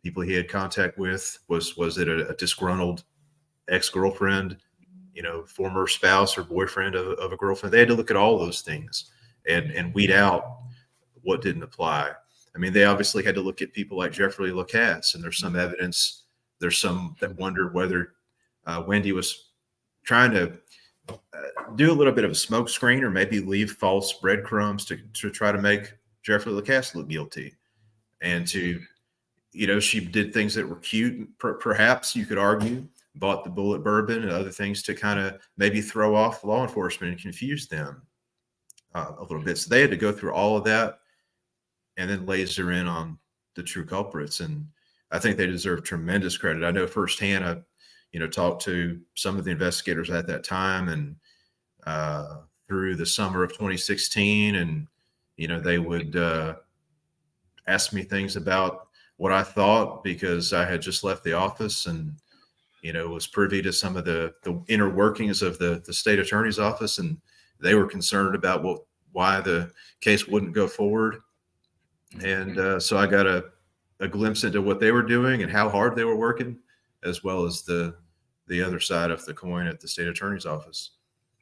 people he had contact with. Was it a disgruntled ex-girlfriend, former spouse or boyfriend of a girlfriend? They had to look at all those things and weed out what didn't apply. I mean, they obviously had to look at people like Jeffrey Lacasse, and there's some evidence. There's some that wondered whether Wendy was trying to do a little bit of a smoke screen, or maybe leave false breadcrumbs to try to make Jeffrey Lacasse look guilty. And she did things that were cute, perhaps you could argue, bought the bullet bourbon and other things to kind of maybe throw off law enforcement and confuse them a little bit. So they had to go through all of that and then laser in on the true culprits. And I think they deserve tremendous credit. I know firsthand, I talked to some of the investigators at that time, and through the summer of 2016, and they would ask me things about what I thought, because I had just left the office and was privy to some of the inner workings of the state attorney's office, and they were concerned about why the case wouldn't go forward. And so I got a glimpse into what they were doing and how hard they were working, as well as the other side of the coin at the state attorney's office.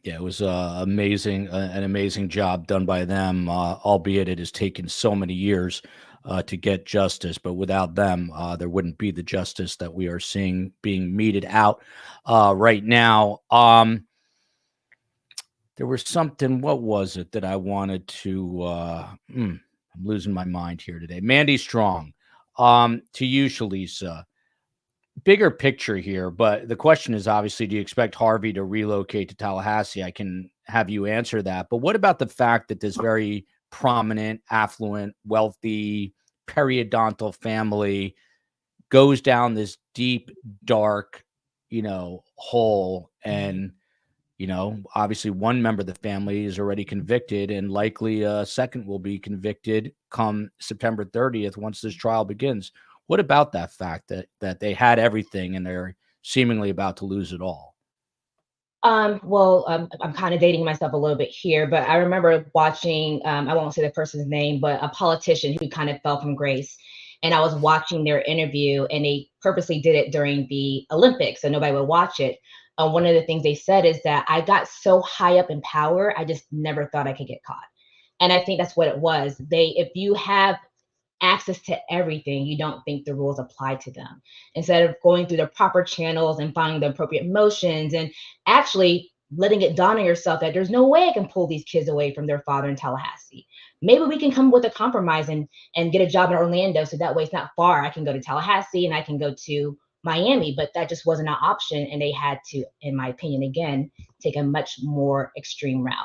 Yeah, it was amazing, an amazing job done by them, albeit it has taken so many years to get justice. But without them, there wouldn't be the justice that we are seeing being meted out right now. There was something, what was it that I wanted to, I'm losing my mind here today. Mandy Strong, to you, Shalisa. Bigger picture here, but the question is obviously, do you expect Harvey to relocate to Tallahassee? I can have you answer that. But what about the fact that this very prominent, affluent, wealthy, periodontal family goes down this deep, dark, hole, and obviously one member of the family is already convicted, and likely a second will be convicted come September 30th once this trial begins. What about that fact that they had everything and they're seemingly about to lose it all? I'm kind of dating myself a little bit here, but I remember watching, I won't say the person's name, but a politician who kind of fell from grace. And I was watching their interview, and they purposely did it during the Olympics, so nobody would watch it. One of the things they said is that I got so high up in power, I just never thought I could get caught. And I think that's what it was. If you have access to everything, you don't think the rules apply to them. Instead of going through the proper channels and finding the appropriate motions and actually letting it dawn on yourself that there's no way I can pull these kids away from their father in Tallahassee. Maybe we can come with a compromise and get a job in Orlando, so that way it's not far. I can go to Tallahassee and I can go to Miami, but that just wasn't an option. And they had to, in my opinion, again, take a much more extreme route.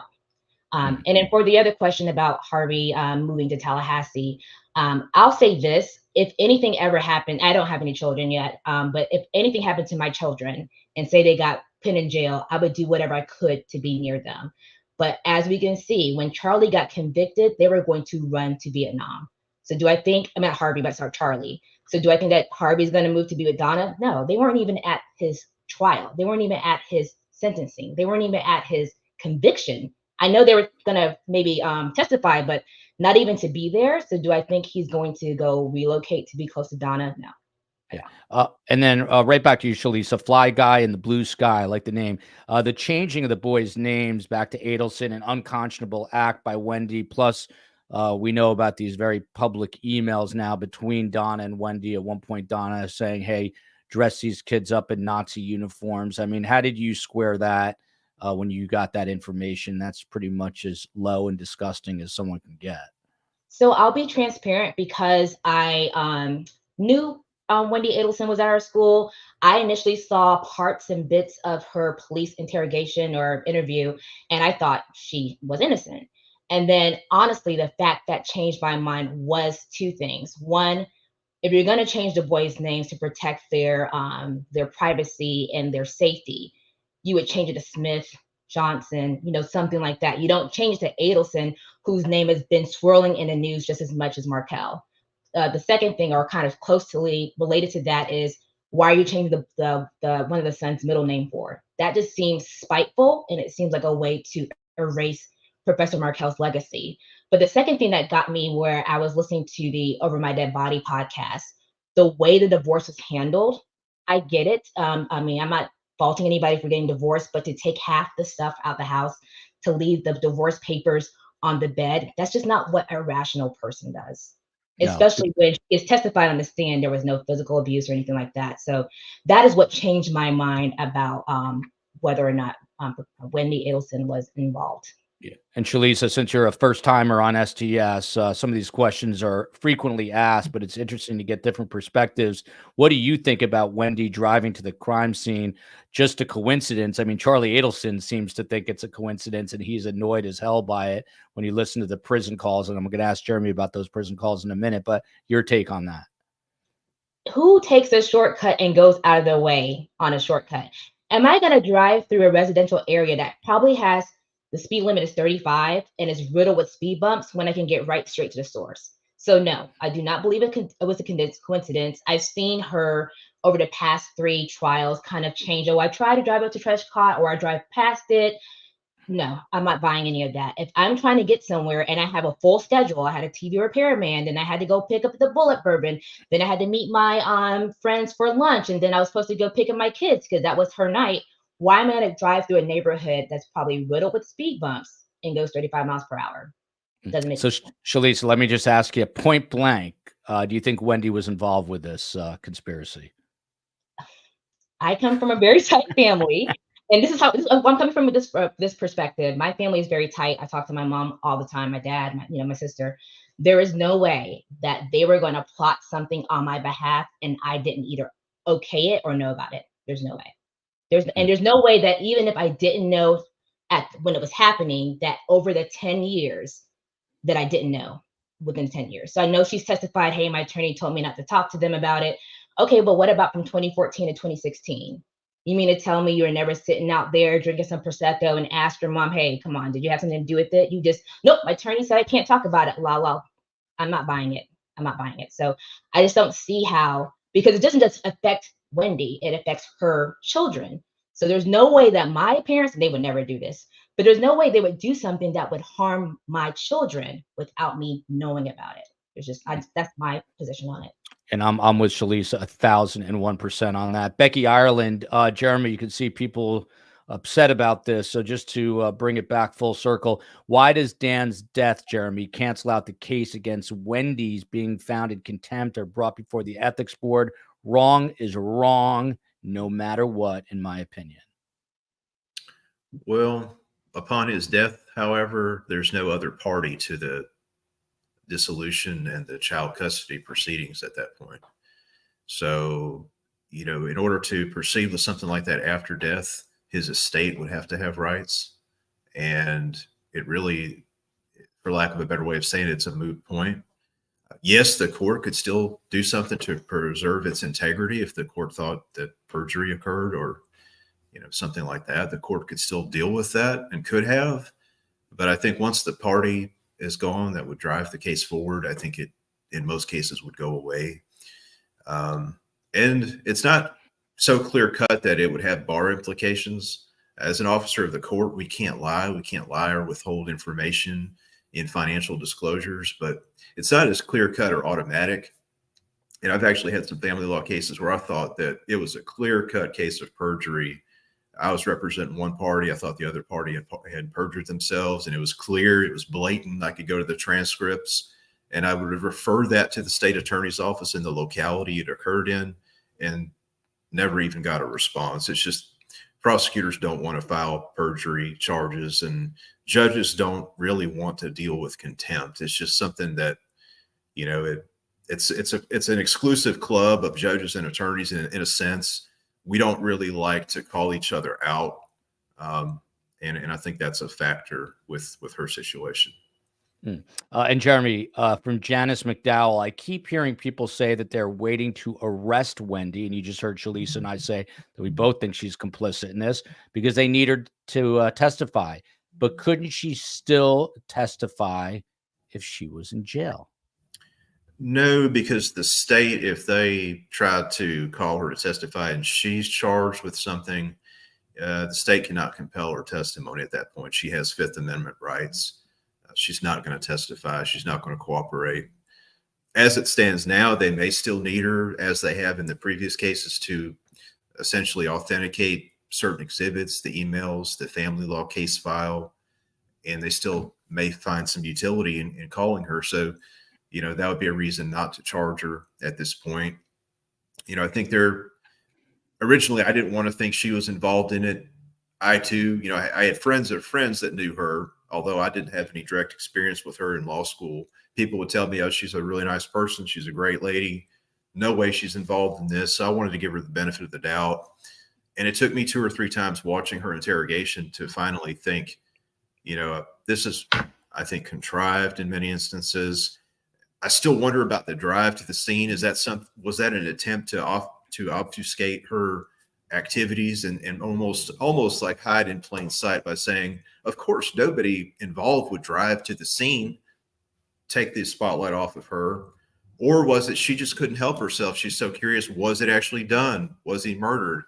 And then for the other question about Harvey moving to Tallahassee, I'll say this: if anything ever happened, I don't have any children yet, but if anything happened to my children and say they got put in jail, I would do whatever I could to be near them. But as we can see, when Charlie got convicted, they were going to run to Vietnam. So do I think, I meant Harvey, but sorry, Charlie. So do I think that Harvey's going to move to be with Donna? No, they weren't even at his trial. They weren't even at his sentencing. They weren't even at his conviction. I know they were going to maybe testify, but not even to be there. So do I think he's going to go relocate to be close to Donna? No. Yeah. And then right back to you, Shalisa, Fly Guy in the Blue Sky, I like the name. The changing of the boys' names back to Adelson, an unconscionable act by Wendy. Plus, we know about these very public emails now between Donna and Wendy. At one point, Donna is saying, hey, dress these kids up in Nazi uniforms. I mean, how did you square that when you got that information? That's pretty much as low and disgusting as someone can get. So I'll be transparent because I knew Wendy Adelson was at our school. I initially saw parts and bits of her police interrogation or interview, and I thought she was innocent. And then, honestly, the fact that changed my mind was two things. One, if you're going to change the boys' names to protect their privacy and their safety, you would change it to Smith, Johnson, something like that. You don't change to Adelson, whose name has been swirling in the news just as much as Markel. The second thing, or kind of closely related to that, is why are you changing the one of the son's middle name for? That just seems spiteful, and it seems like a way to erase Professor Markel's legacy. But the second thing that got me, where I was listening to the Over My Dead Body podcast, the way the divorce was handled, I get it. I mean, I'm not faulting anybody for getting divorced, but to take half the stuff out the house, to leave the divorce papers on the bed, that's just not what a rational person does. No. Especially when it's testified on the stand, there was no physical abuse or anything like that. So that is what changed my mind about whether or not Wendy Adelson was involved. Yeah. And Shalisa, since you're a first timer on STS, some of these questions are frequently asked, but it's interesting to get different perspectives. What do you think about Wendy driving to the crime scene? Just a coincidence? I mean, Charlie Adelson seems to think it's a coincidence, and he's annoyed as hell by it when you listen to the prison calls. And I'm going to ask Jeremy about those prison calls in a minute, but your take on that. Who takes a shortcut and goes out of their way on a shortcut? Am I going to drive through a residential area that probably has the speed limit is 35 and is riddled with speed bumps when I can get right straight to the source? So no, I do not believe it was a coincidence. I've seen her over the past 3 trials kind of change. Oh, I try to drive up to Trescott, or I drive past it. No, I'm not buying any of that. If I'm trying to get somewhere and I have a full schedule, I had a TV repairman, then I had to go pick up the bullet bourbon, then I had to meet my friends for lunch, and then I was supposed to go pick up my kids because that was her night. Why am I going to drive through a neighborhood that's probably riddled with speed bumps and goes 35 miles per hour? Doesn't make sense. Shalisa, let me just ask you point blank. Do you think Wendy was involved with this conspiracy? I come from a very tight family. And this is how I'm coming from this perspective. My family is very tight. I talk to my mom all the time, my dad, my sister. There is no way that they were going to plot something on my behalf and I didn't either okay it or know about it. There's no way. There's no way that even if I didn't know when it was happening, that over the 10 years that I didn't know within 10 years. So I know she's testified, hey, my attorney told me not to talk to them about it. Okay, but what about from 2014 to 2016? You mean to tell me you were never sitting out there drinking some Prosecco and asked your mom, hey, come on, did you have something to do with it? You just, nope, my attorney said I can't talk about it. Well, I'm not buying it. I'm not buying it. So I just don't see how, because it doesn't just affect Wendy, it affects her children. So there's no way that my parents, they would never do this, but there's no way they would do something that would harm my children without me knowing about it. There's just, that's my position on it. And I'm with Shalisa 1,001% on that. Becky Ireland, Jeremy, you can see people upset about this. So just to bring it back full circle, why does Dan's death, Jeremy, cancel out the case against Wendy's being found in contempt or brought before the ethics board? Wrong is wrong, no matter what, in my opinion. Well, upon his death, however, there's no other party to the dissolution and the child custody proceedings at that point. So, in order to proceed with something like that after death, his estate would have to have rights. And it really, for lack of a better way of saying it, it's a moot point. Yes, the court could still do something to preserve its integrity if the court thought that perjury occurred or, something like that. The court could still deal with that and could have. But I think once the party is gone that would drive the case forward, I think it, in most cases, would go away. And it's not so clear cut that it would have bar implications. As an officer of the court, we can't lie. We can't lie or withhold information in financial disclosures, but it's not as clear cut or automatic And I've actually had some family law cases where I thought that it was a clear-cut case of perjury. I was representing one party. I thought the other party had perjured themselves, and it was clear. It was blatant. I could go to the transcripts, and I would refer that to the state attorney's office in the locality it occurred in, and never even got a response. It's just prosecutors don't want to file perjury charges, and judges don't really want to deal with contempt. It's just something that, you know, it's an exclusive club of judges and attorneys in a sense. We don't really like to call each other out. And I think that's a factor with her situation. And Jeremy, from Janice McDowell, I keep hearing people say that they're waiting to arrest Wendy. And you just heard Shalisa and I say that we both think she's complicit in this because they need her to testify. But couldn't she still testify if she was in jail? No, because the state, if they tried to call her to testify and she's charged with something, the state cannot compel her testimony at that point. She has Fifth Amendment rights. She's not going to testify. She's not going to cooperate. As it stands now, they may still need her, as they have in the previous cases, to essentially authenticate certain exhibits, the emails, the family law case file, and they still may find some utility in calling her. So, you know, that would be a reason not to charge her at this point. You know, I think originally I didn't want to think she was involved in it. I too, you know, I had friends of friends that knew her, although I didn't have any direct experience with her in law school. People would tell me, oh, she's a really nice person. She's a great lady. No way she's involved in this. So I wanted to give her the benefit of the doubt. And it took me 2 or 3 times watching her interrogation to finally think, you know, this is, I think, contrived in many instances. I still wonder about the drive to the scene. Was that an attempt to obfuscate her activities and almost like hide in plain sight by saying, of course, nobody involved would drive to the scene, take the spotlight off of her? Or was it she just couldn't help herself? She's so curious. Was it actually done? Was he murdered?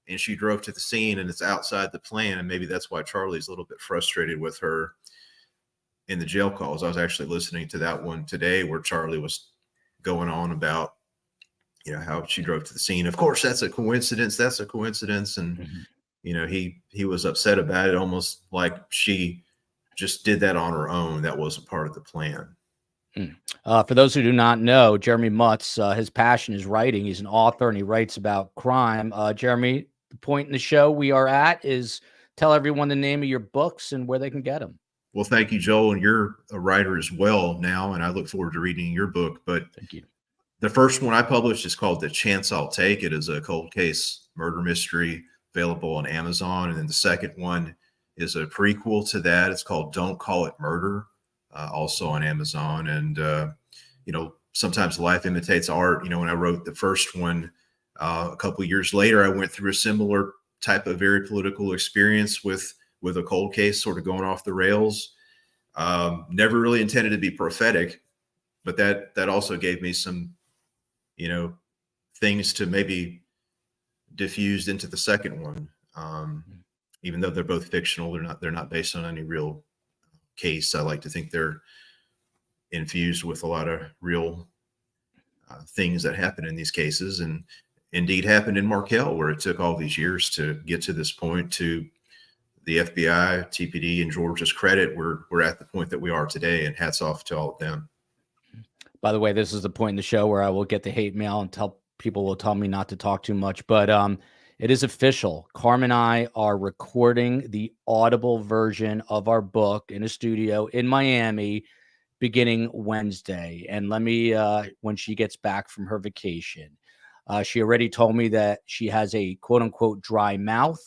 And she drove to the scene and it's outside the plan. And maybe that's why Charlie's a little bit frustrated with her in the jail calls. I was actually listening to that one today where Charlie was going on about, you know, how she drove to the scene. Of course, that's a coincidence. That's a coincidence. And, you know, he was upset about it, almost like she just did that on her own. That wasn't part of the plan. For those who do not know, Jeremy Mutz, his passion is writing. He's an author and he writes about crime. Jeremy, the point in the show we are at is tell everyone the name of your books and where they can get them. Well, thank you, Joel. And you're a writer as well now, and I look forward to reading your book. But thank you. The first one I published is called The Chance I'll Take. It is a cold case murder mystery available on Amazon. And then the second one is a prequel to that. It's called Don't Call It Murder, also on Amazon. And, you know, sometimes life imitates art. You know, when I wrote the first one, a couple of years later, I went through a similar type of very political experience with a cold case sort of going off the rails. Never really intended to be prophetic, but that also gave me some, you know, things to maybe diffused into the second one. Even though they're both fictional, they're not based on any real case. I like to think they're infused with a lot of real things that happen in these cases, and indeed happened in Markel, where it took all these years to get to this point. To the FBI, TPD, and Georgia's credit, we're at the point that we are today, and hats off to all of them. By the way, this is the point in the show where I will get the hate mail and people will tell me not to talk too much, but it is official. Carm and I are recording the Audible version of our book in a studio in Miami beginning Wednesday. And let me, when she gets back from her vacation, she already told me that she has a quote unquote dry mouth,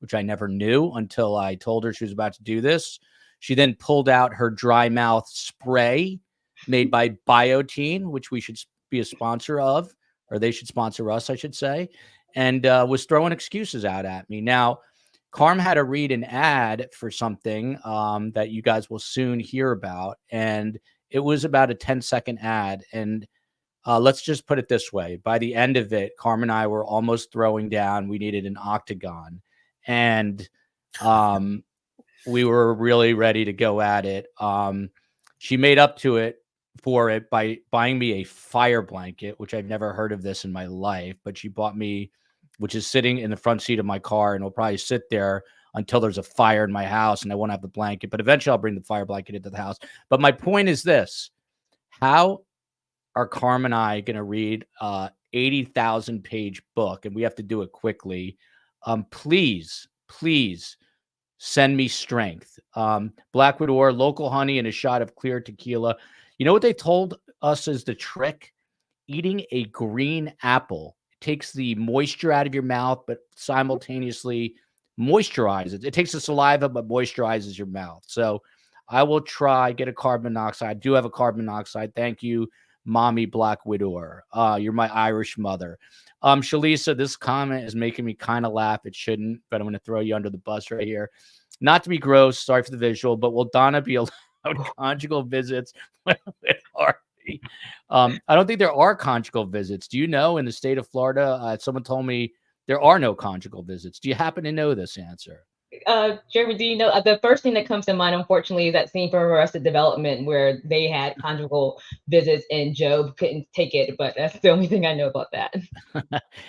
which I never knew until I told her she was about to do this. She then pulled out her dry mouth spray made by Biotine, which we should be a sponsor of, or they should sponsor us, I should say, and was throwing excuses out at me. Now, Carm had to read an ad for something that you guys will soon hear about, and it was about a 10-second ad. And let's just put it this way. By the end of it, Carm and I were almost throwing down. We needed an octagon, and we were really ready to go at it. She made up to it for it by buying me a fire blanket, which I've never heard of this in my life, but she bought me, which is sitting in the front seat of my car and will probably sit there until there's a fire in my house and I won't have the blanket, but eventually I'll bring the fire blanket into the house. But my point is this: how are Carm and I going to read 80,000 page book, and we have to do it quickly? Please send me strength. Black Widow, local honey, and a shot of clear tequila. You know what they told us is the trick? Eating a green apple. It takes the moisture out of your mouth, but simultaneously moisturizes. It takes the saliva, but moisturizes your mouth. So I will try, get a carbon monoxide. I do have a carbon monoxide. Thank you, Mommy Black Widower. You're my Irish mother. Shalisa, this comment is making me kind of laugh. It shouldn't, but I'm going to throw you under the bus right here. Not to be gross, sorry for the visual, but will Donna be allowed conjugal visits with Harvey? I don't think there are conjugal visits. Do you know, in the state of Florida? Someone told me there are no conjugal visits. Do you happen to know this answer? Jeremy, do you know, the first thing that comes to mind, unfortunately, is that scene from Arrested Development where they had conjugal visits and Job couldn't take it, but that's the only thing I know about that.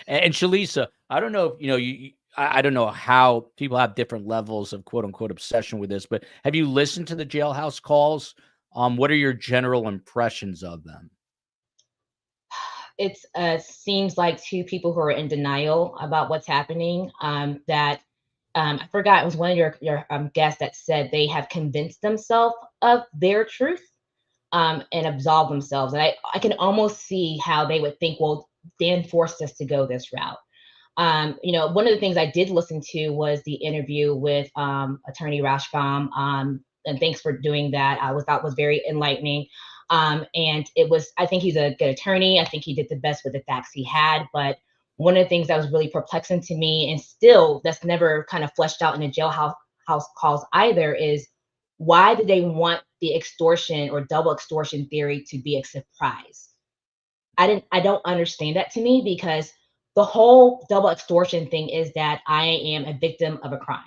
And Shalisa, I don't know if I don't know how people have different levels of quote unquote obsession with this, but have you listened to the jailhouse calls? What are your general impressions of them? It seems like two people who are in denial about what's happening. I forgot, it was one of your guests that said they have convinced themselves of their truth and absolved themselves. And I can almost see how they would think, well, Dan forced us to go this route. One of the things I did listen to was the interview with Attorney Rashbaum, and thanks for doing that. I thought was very enlightening. And I think he's a good attorney. I think he did the best with the facts he had, but one of the things that was really perplexing to me, and still that's never kind of fleshed out in the jailhouse calls either, is why did they want the extortion or double extortion theory to be a surprise? I don't understand that to me, because the whole double extortion thing is that I am a victim of a crime.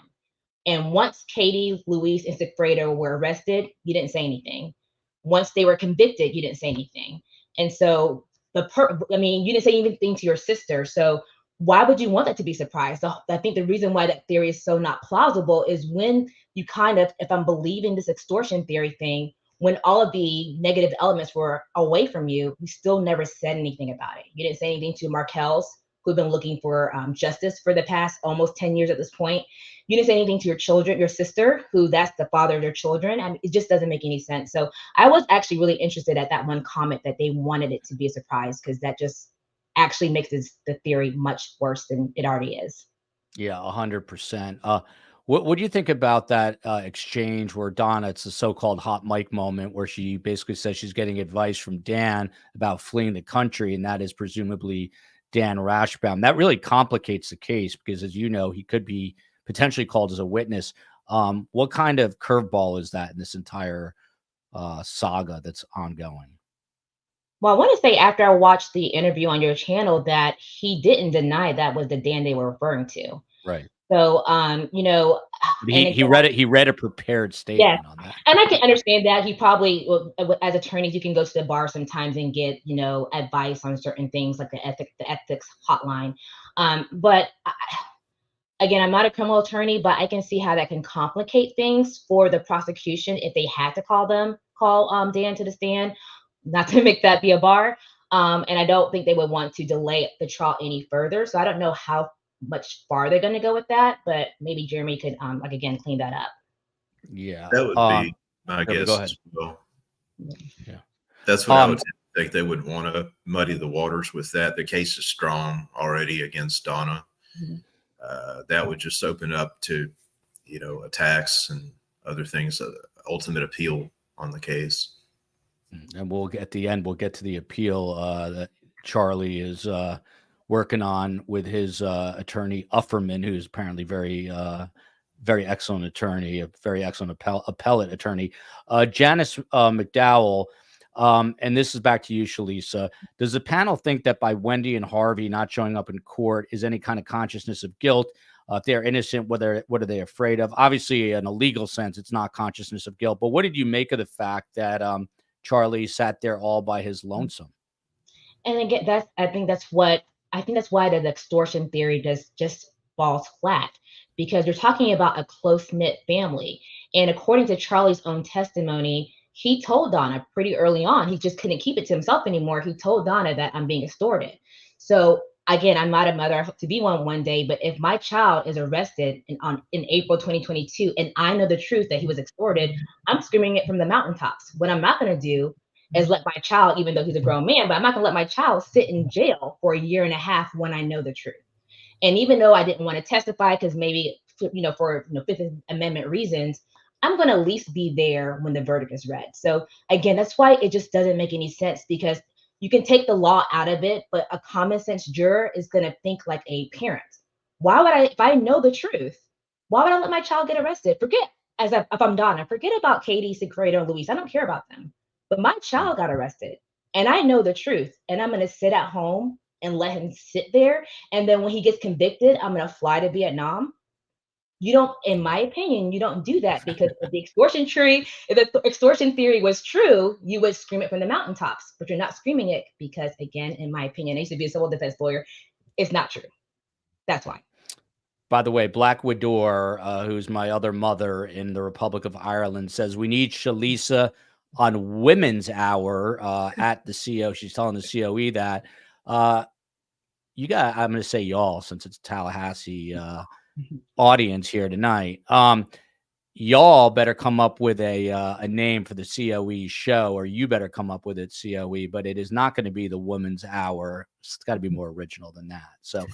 And once Katie, Luis, and Sigfredo were arrested, you didn't say anything. Once they were convicted, you didn't say anything. And so you didn't say anything to your sister. So why would you want that to be surprised? So I think the reason why that theory is so not plausible is when you if I'm believing this extortion theory thing, when all of the negative elements were away from you, you still never said anything about it. You didn't say anything to Markels, who've been looking for justice for the past almost 10 years at this point. You didn't say anything to your children, your sister, who that's the father of their children. I mean, it just doesn't make any sense. So I was actually really interested at that one comment that they wanted it to be a surprise, because that just actually makes the theory much worse than it already is. Yeah, 100%. What do you think about that exchange where Donna, it's the so-called hot mic moment, where she basically says she's getting advice from Dan about fleeing the country, and that is presumably Dan Rashbaum? That really complicates the case, because, as you know, he could be potentially called as a witness. What kind of curveball is that in this entire saga that's ongoing? Well, I want to say, after I watched the interview on your channel, that he didn't deny that was the Dan they were referring to. Right. So, he read a prepared statement on that. And I can understand that. He probably, as attorneys, you can go to the bar sometimes and get, advice on certain things, like the ethics hotline. But again, I'm not a criminal attorney, but I can see how that can complicate things for the prosecution if they had to call Dan to the stand, not to make that be a bar. And I don't think they would want to delay the trial any further. So I don't know how much far they're going to go with that, but maybe Jeremy could, again, clean that up. Yeah. That would be my guess. Go ahead. As well. Yeah. That's what I would think. They would want to muddy the waters with that. The case is strong already against Donna. Mm-hmm. That would just open up to, attacks and other things, ultimate appeal on the case. And at the end, we'll get to the appeal that Charlie is working on with his attorney Ufferman, who's apparently very excellent attorney, a very excellent appellate attorney. Janice McDowell, and this is back to you, Shalisa. Does the panel think that by Wendy and Harvey not showing up in court is any kind of consciousness of guilt? If they're innocent, what are they afraid of? Obviously, in a legal sense, it's not consciousness of guilt. But what did you make of the fact that Charlie sat there all by his lonesome. And again, I think that's why the extortion theory just falls flat, because you're talking about a close-knit family. And according to Charlie's own testimony, he told Donna pretty early on, he just couldn't keep it to himself anymore. He told Donna that I'm being extorted. So again, I'm not a mother. I hope to be one day. But if my child is arrested in April 2022, and I know the truth that he was extorted, I'm screaming it from the mountaintops. What I'm not going to do is let my child, even though he's a grown man, but I'm not going to let my child sit in jail for 1.5 years when I know the truth. And even though I didn't want to testify, because maybe, for Fifth Amendment reasons, I'm going to at least be there when the verdict is read. So again, that's why it just doesn't make any sense, because you can take the law out of it, but a common sense juror is going to think like a parent. Why would I, if I know the truth, why would I let my child get arrested? If I'm Donna, forget about Katie, Sigfredo, and Luis. I don't care about them. But my child got arrested, and I know the truth, and I'm going to sit at home and let him sit there. And then when he gets convicted, I'm going to fly to Vietnam. You don't, in my opinion, you don't do that, because if the extortion theory was true, you would scream it from the mountaintops, but you're not screaming it because, again, in my opinion, I used to be a civil defense lawyer. It's not true. That's why. By the way, Black Widow, who's my other mother in the Republic of Ireland, says we need Shalisa on Women's Hour at the CO. She's telling the COE that I'm going to say y'all, since it's Tallahassee audience here tonight. Y'all better come up with a name for the COE show, or you better come up with it, COE, but it is not going to be the Women's Hour. It's got to be more original than that. So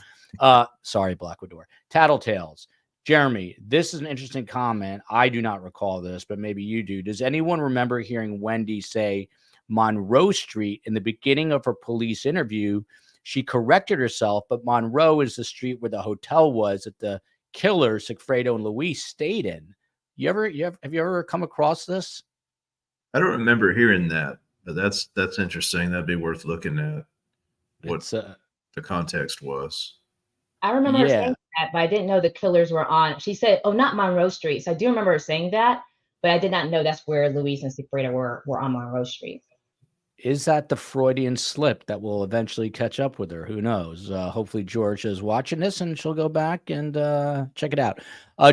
sorry, Black Widow. Tattletales. Jeremy, this is an interesting comment. I do not recall this, but maybe you do. Does anyone remember hearing Wendy say Monroe Street in the beginning of her police interview? She corrected herself, but Monroe is the street where the hotel was that the killers, Sigfredo and Luis, stayed in. Have you ever come across this? I don't remember hearing that, but that's interesting. That'd be worth looking at what the context was. I remember her saying that, but I didn't know the killers were on. She said, "Oh, not Monroe Street." So I do remember her saying that, but I did not know that's where Luis and Sigfredo were on Monroe Street. Is that the Freudian slip that will eventually catch up with her? Who knows? Hopefully Georgia is watching this and she'll go back and check it out.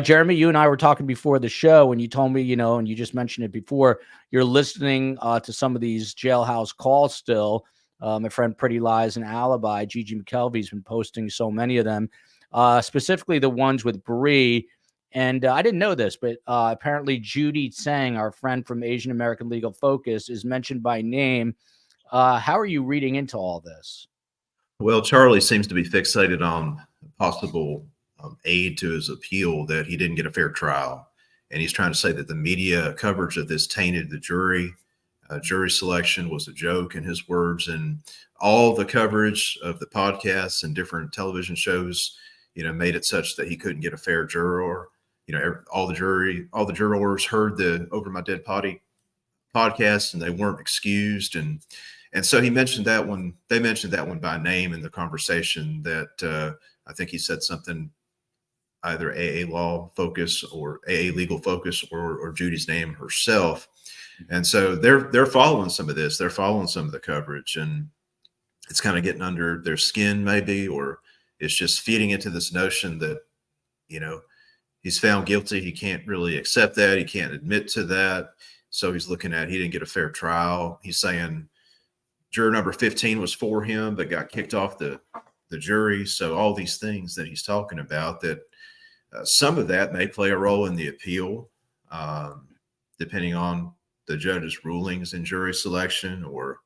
Jeremy, you and I were talking before the show, and you told me, and you just mentioned it before, you're listening to some of these jailhouse calls still. My friend Pretty Lies and Alibi, Gigi McKelvey's been posting so many of them, specifically the ones with Bree. And I didn't know this, but apparently Judy Tsang, our friend from Asian American Legal Focus, is mentioned by name. How are you reading into all this? Well, Charlie seems to be fixated on possible aid to his appeal, that he didn't get a fair trial. And he's trying to say that the media coverage of this tainted the jury. Jury selection was a joke, in his words, and all the coverage of the podcasts and different television shows, made it such that he couldn't get a fair juror. All the jurors heard the Over My Dead Body podcast, and they weren't excused. And so he mentioned that one. They mentioned that one by name in the conversation. That I think he said something, either AA Law Focus or AA Legal Focus, or Judy's name herself. And so they're following some of this. They're following some of the coverage, and it's kind of getting under their skin, maybe, or it's just feeding into this notion that, he's found guilty. He can't really accept that. He can't admit to that. So he's looking at, he didn't get a fair trial. He's saying juror number 15 was for him, but got kicked off the jury. So all these things that he's talking about, that some of that may play a role in the appeal, depending on the judge's rulings in jury selection, or,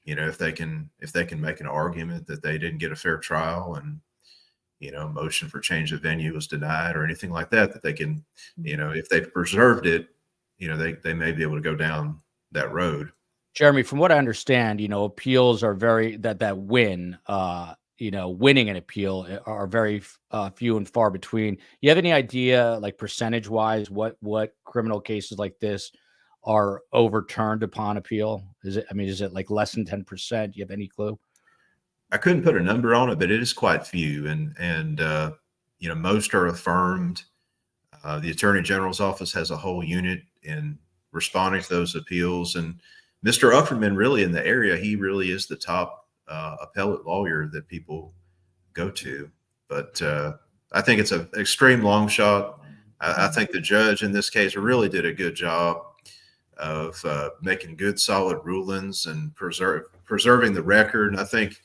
if they can make an argument that they didn't get a fair trial, and, motion for change of venue was denied, or anything like that, that they can, if they've preserved it, they may be able to go down that road. Jeremy, from what I understand, appeals are winning an appeal are very few and far between. You have any idea, like percentage wise, what criminal cases like this are overturned upon appeal? Is it like less than 10%? Do you have any clue? I couldn't put a number on it, but it is quite few. And most are affirmed. The Attorney General's office has a whole unit in responding to those appeals. And Mr. Ufferman, really in the area, he really is the top appellate lawyer that people go to. But I think it's an extreme long shot. I think the judge in this case really did a good job of making good, solid rulings and preserving the record. And I think,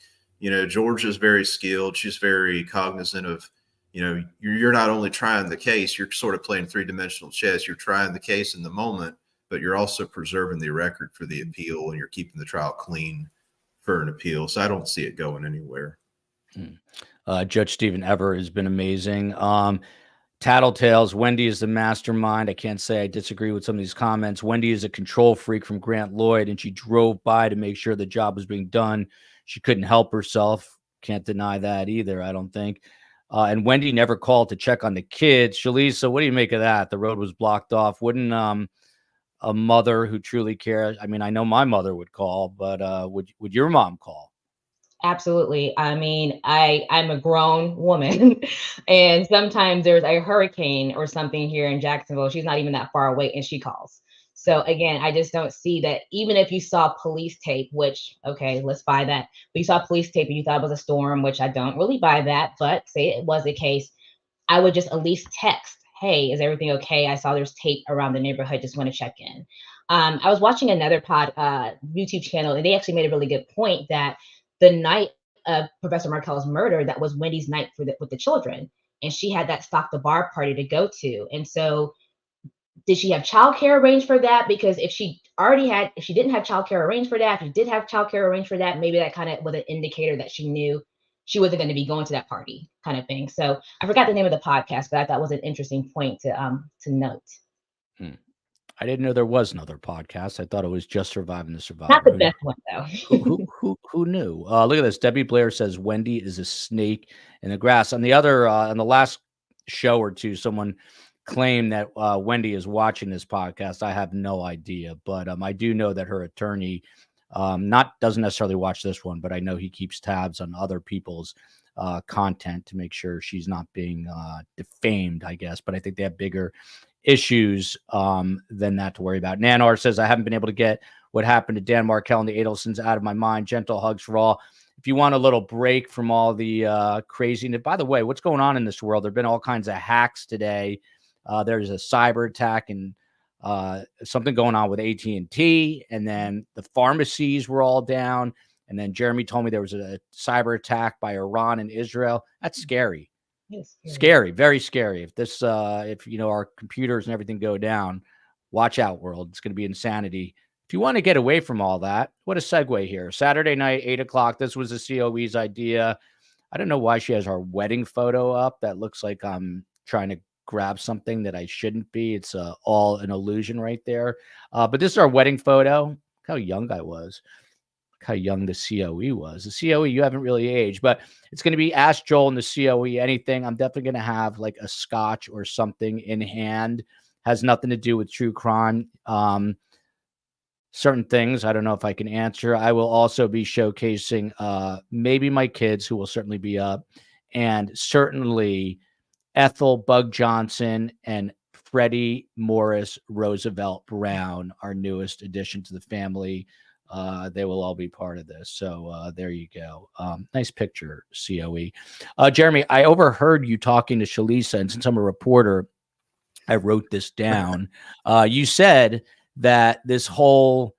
Georgia's very skilled. She's very cognizant of, you're not only trying the case, you're sort of playing three-dimensional chess. You're trying the case in the moment, but you're also preserving the record for the appeal, and you're keeping the trial clean for an appeal. So I don't see it going anywhere. Judge Stephen Ever has been amazing. Tattletales, Wendy is the mastermind. I can't say I disagree with some of these comments. Wendy is a control freak from Grant Lloyd, and she drove by to make sure the job was being done. She couldn't help herself. Can't deny that either, I don't think. And Wendy never called to check on the kids. Shalisa, what do you make of that? The road was blocked off. Wouldn't a mother who truly cares? I mean, I know my mother would call, but would your mom call? Absolutely. I mean, I'm a grown woman, and sometimes there's a hurricane or something here in Jacksonville. She's not even that far away, and she calls. So again, I just don't see that. Even if you saw police tape, which, okay, let's buy that. But you saw police tape and you thought it was a storm, which I don't really buy that, but say it was the case, I would just at least text, hey, is everything okay? I saw there's tape around the neighborhood. Just want to check in. I was watching another YouTube channel, and they actually made a really good point that the night of Professor Markel's murder, that was Wendy's night with the children, and she had that Stock the Bar party to go to. And so, did she have childcare arranged for that? Because if she didn't have childcare arranged for that, if she did have childcare arranged for that, maybe that kind of was an indicator that she knew she wasn't going to be going to that party, kind of thing. So I forgot the name of the podcast, but I thought was an interesting point to note. I didn't know there was another podcast. I thought it was just Surviving the Survivor. Not the best one, though. who knew? Look at this. Debbie Blair says Wendy is a snake in the grass. On the last show or two, someone claimed that Wendy is watching this podcast. I have no idea, but I do know that her attorney doesn't necessarily watch this one, but I know he keeps tabs on other people's content to make sure she's not being defamed, I guess. But I think they have bigger issues than that to worry about. Nanar says, I haven't been able to get what happened to Dan Markel and the Adelsons out of my mind. Gentle hugs for all. If you want a little break from all the craziness, by the way, what's going on in this world? There have been all kinds of hacks today. There's a cyber attack and something going on with AT&T, and then the pharmacies were all down. And then Jeremy told me there was a cyber attack by Iran and Israel. That's scary. Scary, very scary. If our computers and everything go down, watch out, world. It's going to be insanity. If you want to get away from all that, what a segue here. Saturday night, 8:00. This was the COE's idea. I don't know why she has our wedding photo up. That looks like I'm trying to grab something that I shouldn't be. It's all an illusion right there. But this is our wedding photo. Look how young I was. How young the COE was. The COE, you haven't really aged, but it's going to be Ask Joel in the COE anything. I'm definitely going to have like a scotch or something in hand. Has nothing to do with true crime. Certain things I don't know if I can answer. I will also be showcasing maybe my kids, who will certainly be up, and certainly Ethel Bug Johnson and Freddie Morris Roosevelt Brown, our newest addition to the family. They will all be part of this. So there you go. Nice picture, COE. Jeremy, I overheard you talking to Shalisa, and since I'm a reporter, I wrote this down. You said that this whole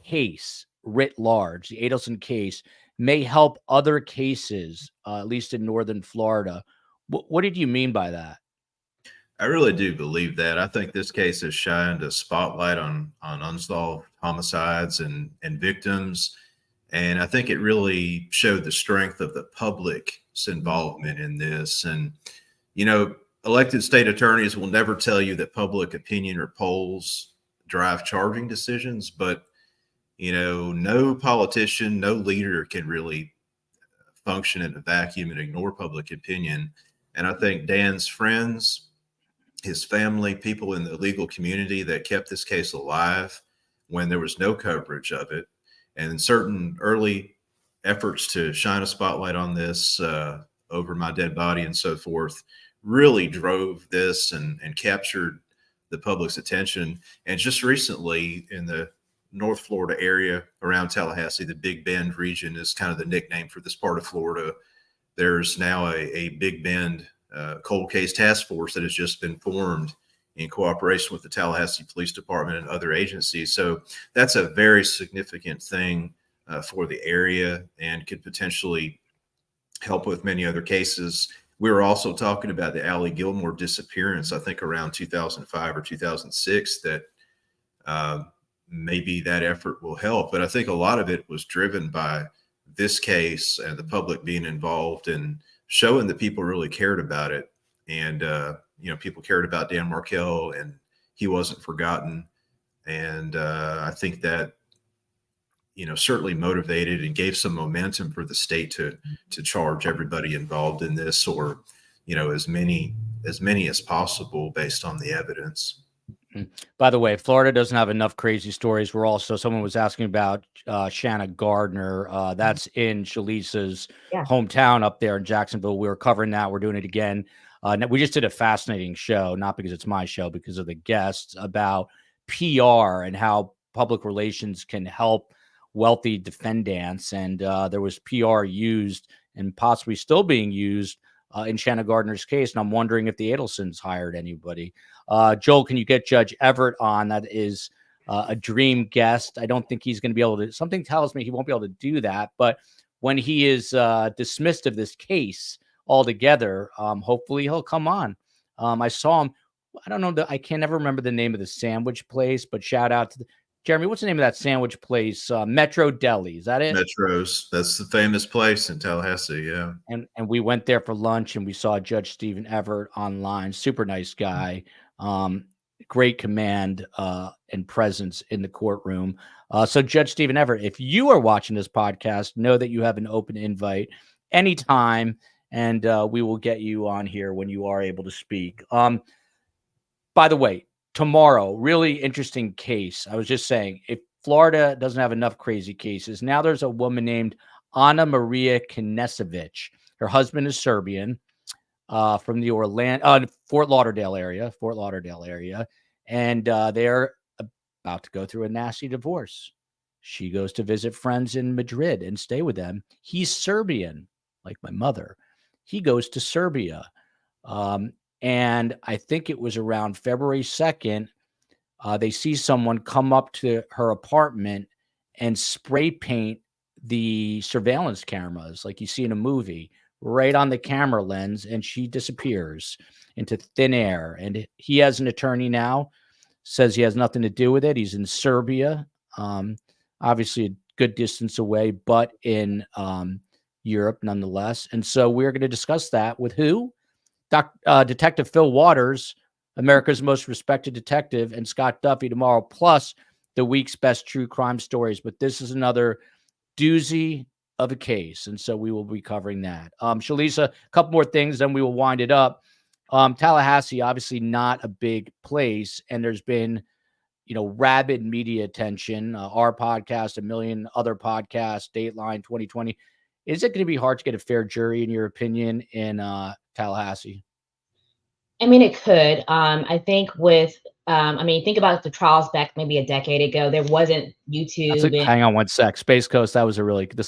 case writ large, the Adelson case, may help other cases, at least in northern Florida. What did you mean by that? I really do believe that. I think this case has shined a spotlight on unsolved homicides and victims. And I think it really showed the strength of the public's involvement in this. And, elected state attorneys will never tell you that public opinion or polls drive charging decisions, but, no politician, no leader can really function in a vacuum and ignore public opinion. And I think Dan's friends, his family, people in the legal community that kept this case alive when there was no coverage of it, and certain early efforts to shine a spotlight on this over my dead body and so forth, really drove this and captured the public's attention. And just recently in the North Florida area around Tallahassee, the Big Bend region is kind of the nickname for this part of Florida. There's now a Big Bend cold case task force that has just been formed in cooperation with the Tallahassee Police Department and other agencies. So that's a very significant thing for the area and could potentially help with many other cases. We were also talking about the Allie Gilmore disappearance, I think around 2005 or 2006, that maybe that effort will help. But I think a lot of it was driven by this case and the public being involved and showing that people really cared about it. And, people cared about Dan Markel and he wasn't forgotten. And I think that, certainly motivated and gave some momentum for the state to charge everybody involved in this, or, as many as possible based on the evidence. By the way, Florida doesn't have enough crazy stories. Someone was asking about Shanna Gardner. That's in Shalisa's hometown up there in Jacksonville. We were covering that. We're doing it again. We just did a fascinating show, not because it's my show, because of the guests, about PR and how public relations can help wealthy defendants. And there was PR used and possibly still being used in Shanna Gardner's case. And I'm wondering if the Adelsons hired anybody. Joel, can you get Judge Everett on? That is a dream guest. I don't think he's going to be able to. Something tells me he won't be able to do that. But when he is dismissed of this case altogether, hopefully he'll come on. I saw him. I don't know. I can never remember the name of the sandwich place, but shout out to Jeremy. What's the name of that sandwich place? Metro Deli. Is that it? Metro's. That's the famous place in Tallahassee. Yeah. And we went there for lunch and we saw Judge Stephen Everett online. Super nice guy. Great command and presence in the courtroom. So Judge Stephen Everett, if you are watching this podcast, know that you have an open invite anytime, and we will get you on here when you are able to speak. By the way, tomorrow, really interesting case. I was just saying, if Florida doesn't have enough crazy cases, now there's a woman named Anna Maria Knesevic. Her husband is Serbian. From the Fort Lauderdale area, and they're about to go through a nasty divorce. She goes to visit friends in Madrid and stay with them. He's Serbian, like my mother. He goes to Serbia, and I think it was around February 2nd. They see someone come up to her apartment and spray paint the surveillance cameras, like you see in a movie, right on the camera lens, and she disappears into thin air. And he has an attorney now, says he has nothing to do with it. He's in Serbia, obviously a good distance away, but in Europe nonetheless. And so we're going to discuss that with who? Detective Phil Waters, America's most respected detective, and Scott Duffy tomorrow, plus the week's best true crime stories. But this is another doozy of a case, and so we will be covering that. Shalisa, a couple more things, then we will wind it up. Tallahassee, obviously not a big place, and there's been, rabid media attention. Our podcast, a million other podcasts, Dateline 2020. Is it going to be hard to get a fair jury, in your opinion, in Tallahassee? I mean, it could. I think think about the trials back maybe a decade ago. There wasn't YouTube. Hang on one sec. Space Coast, this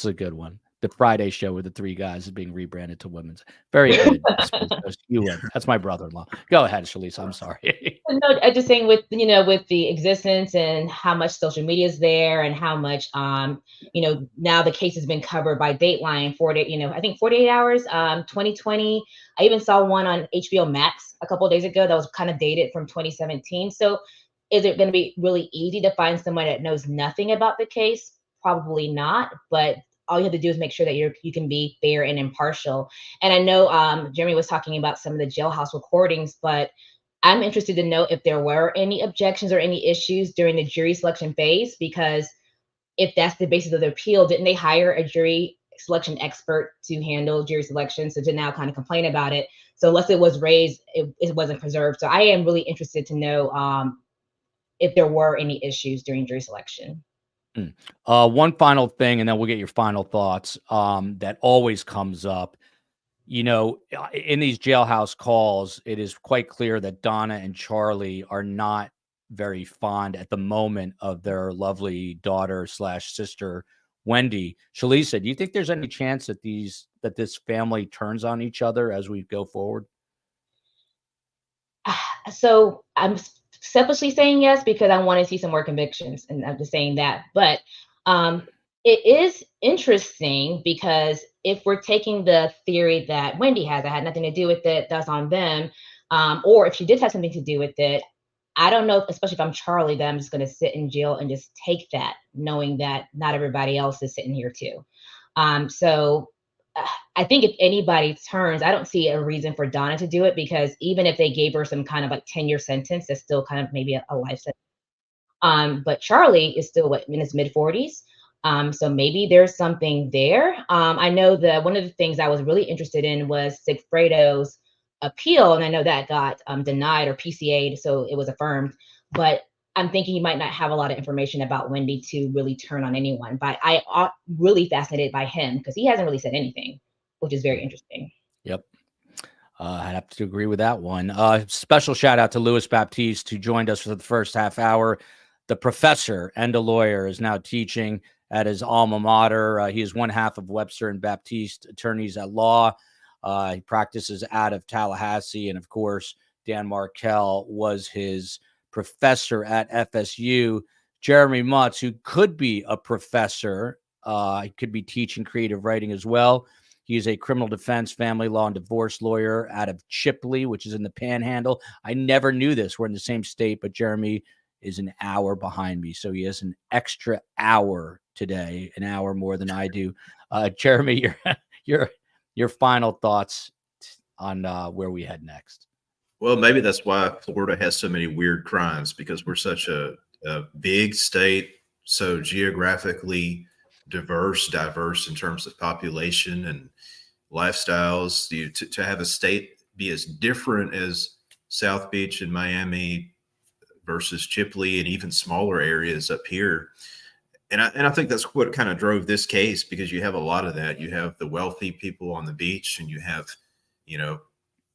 is a good one. The Friday show with the three guys is being rebranded to women's. Very good. Space Coast. You win. That's my brother-in-law. Go ahead, Shalisa. I'm sorry. No, I just saying with the existence and how much social media is there and how much, now the case has been covered by Dateline 48 hours, 2020. I even saw one on HBO Max a couple of days ago that was kind of dated from 2017. So is it going to be really easy to find someone that knows nothing about the case? Probably not, but all you have to do is make sure that you can be fair and impartial. And I know Jeremy was talking about some of the jailhouse recordings, but I'm interested to know if there were any objections or any issues during the jury selection phase, because if that's the basis of the appeal, didn't they hire a jury selection expert to handle jury selection? So to now kind of complain about it. So unless it was raised, it wasn't preserved. So I am really interested to know if there were any issues during jury selection. One final thing, and then we'll get your final thoughts. That always comes up. in these jailhouse calls, it is quite clear that Donna and Charlie are not very fond at the moment of their lovely daughter / sister, Wendy. Shalisa, do you think there's any chance that this family turns on each other as we go forward? So I'm selfishly saying yes because I want to see some more convictions, and I'm just saying that. But it is interesting because if we're taking the theory that Wendy has, I had nothing to do with it, that's on them, or if she did have something to do with it, I don't know, especially if I'm Charlie, that I'm just going to sit in jail and just take that, knowing that not everybody else is sitting here too. So I think if anybody turns, I don't see a reason for Donna to do it, because even if they gave her some kind of like 10-year sentence, that's still kind of maybe a life sentence. But Charlie is still in his mid 40s. So maybe there's something there. I know that one of the things I was really interested in was Sigfredo's appeal, and I know that got denied or PCA'd, so it was affirmed. But I'm thinking he might not have a lot of information about Wendy to really turn on anyone. But I'm really fascinated by him because he hasn't really said anything, which is very interesting. Yep. I'd have to agree with that one. Special shout out to Louis Baptiste, who joined us for the first half hour. The professor and a lawyer is now teaching at his alma mater. He is one half of Webster and Baptiste attorneys at law. He practices out of Tallahassee. And of course, Dan Markel was his professor at FSU. Jeremy Mutz, who could be a professor, he could be teaching creative writing as well. He is a criminal defense, family law, and divorce lawyer out of Chipley, which is in the Panhandle. I never knew this. We're in the same state, but Jeremy is an hour behind me. So he has an extra hour today, an hour more than I do. Jeremy, your final thoughts on where we head next. Well, maybe that's why Florida has so many weird crimes, because we're such a big state, so geographically diverse in terms of population and lifestyles. To have a state be as different as South Beach and Miami versus Chipley and even smaller areas up here. And I think that's what kind of drove this case, because you have a lot of that. You have the wealthy people on the beach, and you have,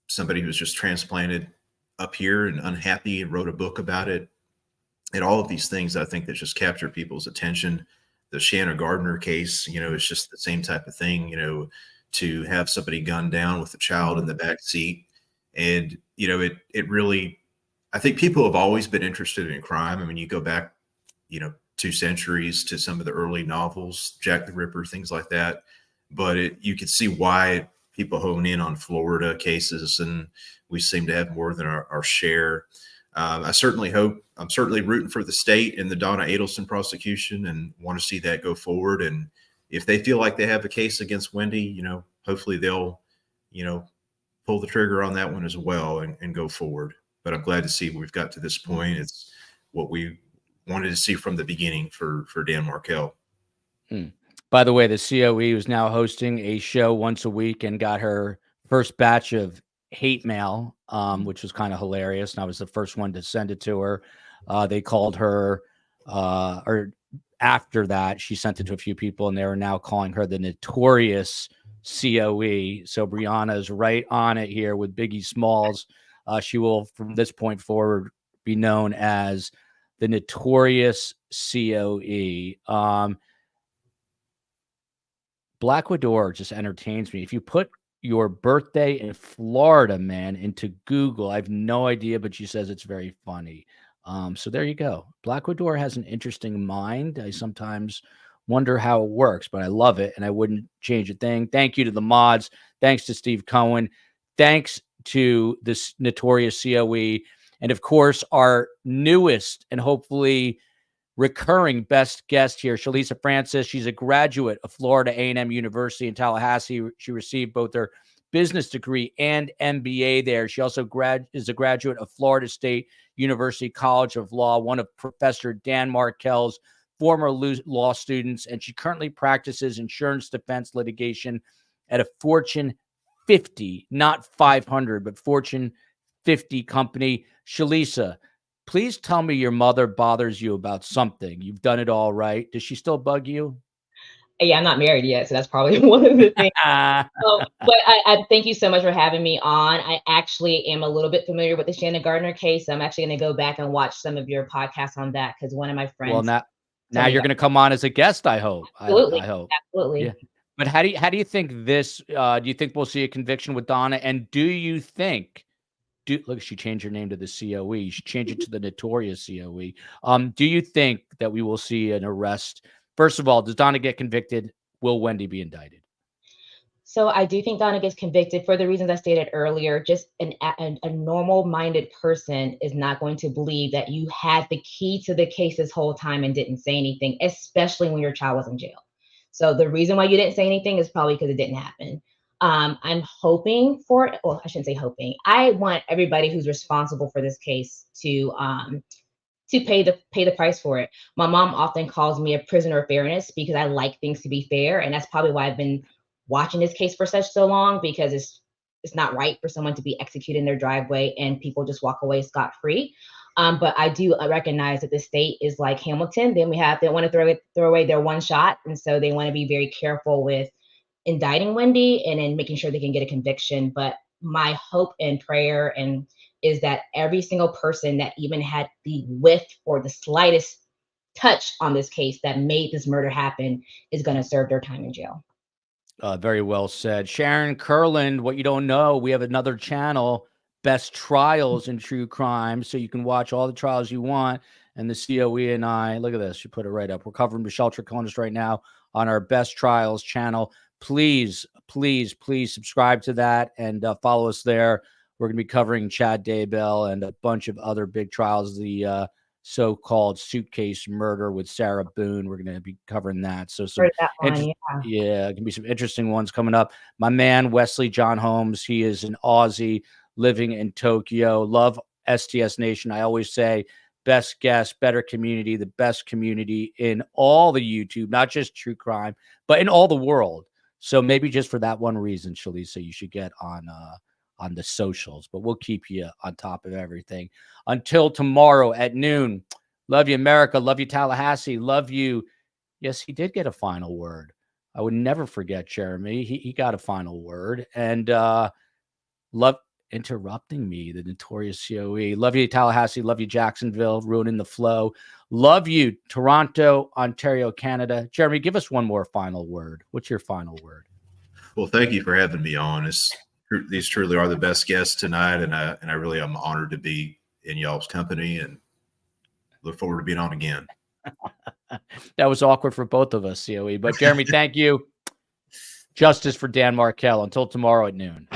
somebody who was just transplanted up here and unhappy and wrote a book about it. And all of these things, I think, that just capture people's attention. The Shanna Gardner case, it's just the same type of thing, to have somebody gunned down with a child in the back seat. And, it really, I think people have always been interested in crime. I mean, you go back, 2 centuries to some of the early novels, Jack the Ripper, things like that. But you could see why people hone in on Florida cases, and we seem to have more than our share. I'm certainly rooting for the state and the Donna Adelson prosecution, and want to see that go forward. And if they feel like they have a case against Wendy, hopefully they'll, pull the trigger on that one as well and go forward. But I'm glad to see we've got to this point. It's what we wanted to see from the beginning for Dan Markel. By the way, the COE is now hosting a show once a week and got her first batch of hate mail, which was kind of hilarious. And I was the first one to send it to her. They called her, or after that, she sent it to a few people, and they are now calling her the notorious COE. So Brianna is right on it here with Biggie Smalls. She will, from this point forward, be known as the notorious COE. Black Widow just entertains me. If you put your birthday in Florida, man, into Google, I have no idea, but she says it's very funny. So there you go. Black Widow has an interesting mind. I sometimes wonder how it works, but I love it, and I wouldn't change a thing. Thank you to the mods. Thanks to Steve Cohen. Thanks to this notorious COE. And of course, our newest and hopefully recurring best guest here, Shalisa Francis. She's a graduate of Florida A&M University in Tallahassee. She received both her business degree and MBA there. She also is a graduate of Florida State University College of Law, one of Professor Dan Markel's former law students, and she currently practices insurance defense litigation at a Fortune 50, not 500, but Fortune 50 company. Shalisa, please tell me your mother bothers you about something. You've done it all right. Does she still bug you? Yeah, I'm not married yet, so that's probably one of the things. But I thank you so much for having me on. I actually am a little bit familiar with the Shannon Gardner case. So I'm actually going to go back and watch some of your podcasts on that because one of my Well, friends. now you're going to come on as a guest, I hope. Absolutely. I hope. Absolutely. Yeah. But how do you think this, do you think we'll see a conviction with Donna? And do you think, look, she changed her name to the COE. She changed it to the notorious COE. Do you think that we will see an arrest? First of all, does Donna get convicted? Will Wendy be indicted? So I do think Donna gets convicted for the reasons I stated earlier. Just a normal-minded person is not going to believe that you had the key to the case this whole time and didn't say anything, especially when your child was in jail. So the reason why you didn't say anything is probably because it didn't happen. I'm hoping for it. Well, I shouldn't say hoping. I want everybody who's responsible for this case to pay the price for it. My mom often calls me a prisoner of fairness because I like things to be fair, and that's probably why I've been watching this case for so long, because it's not right for someone to be executed in their driveway and people just walk away scot-free. But I do recognize that the state is like Hamilton. They want to throw away their one shot, and so they want to be very careful with indicting Wendy and then making sure they can get a conviction. But my hope and prayer is that every single person that even had the whiff or the slightest touch on this case that made this murder happen is going to serve their time in jail. Very well said. Sharon Kurland, what you don't know, we have another channel, Best Trials in True Crime, so you can watch all the trials you want. And the COE and I, look at this, you put it right up. We're covering Michelle Troconis right now on our Best Trials channel. Please, please, please subscribe to that and follow us there. We're going to be covering Chad Daybell and a bunch of other big trials, the so-called suitcase murder with Sarah Boone. We're going to be covering that. So some yeah, it can be some interesting ones coming up. My man, Wesley John Holmes, he is an Aussie living in Tokyo. Love STS Nation. I always say best guest, better community, the best community in all the YouTube, not just true crime, but in all the world. So maybe just for that one reason, Shalisa, you should get on the socials, but we'll keep you on top of everything. Until tomorrow at noon, love you, America. Love you, Tallahassee. Love you. Yes, he did get a final word. I would never forget Jeremy. He got a final word. And love interrupting me, the notorious COE. Love you, Tallahassee. Love you, Jacksonville, ruining the flow. Love you, Toronto, Ontario, Canada. Jeremy, give us one more final word. What's your final word? Well, thank you for having me on. These truly are the best guests tonight, and I really am honored to be in y'all's company and look forward to being on again. That was awkward for both of us, COE. But Jeremy, thank you. Justice for Dan Markel. Until tomorrow at noon.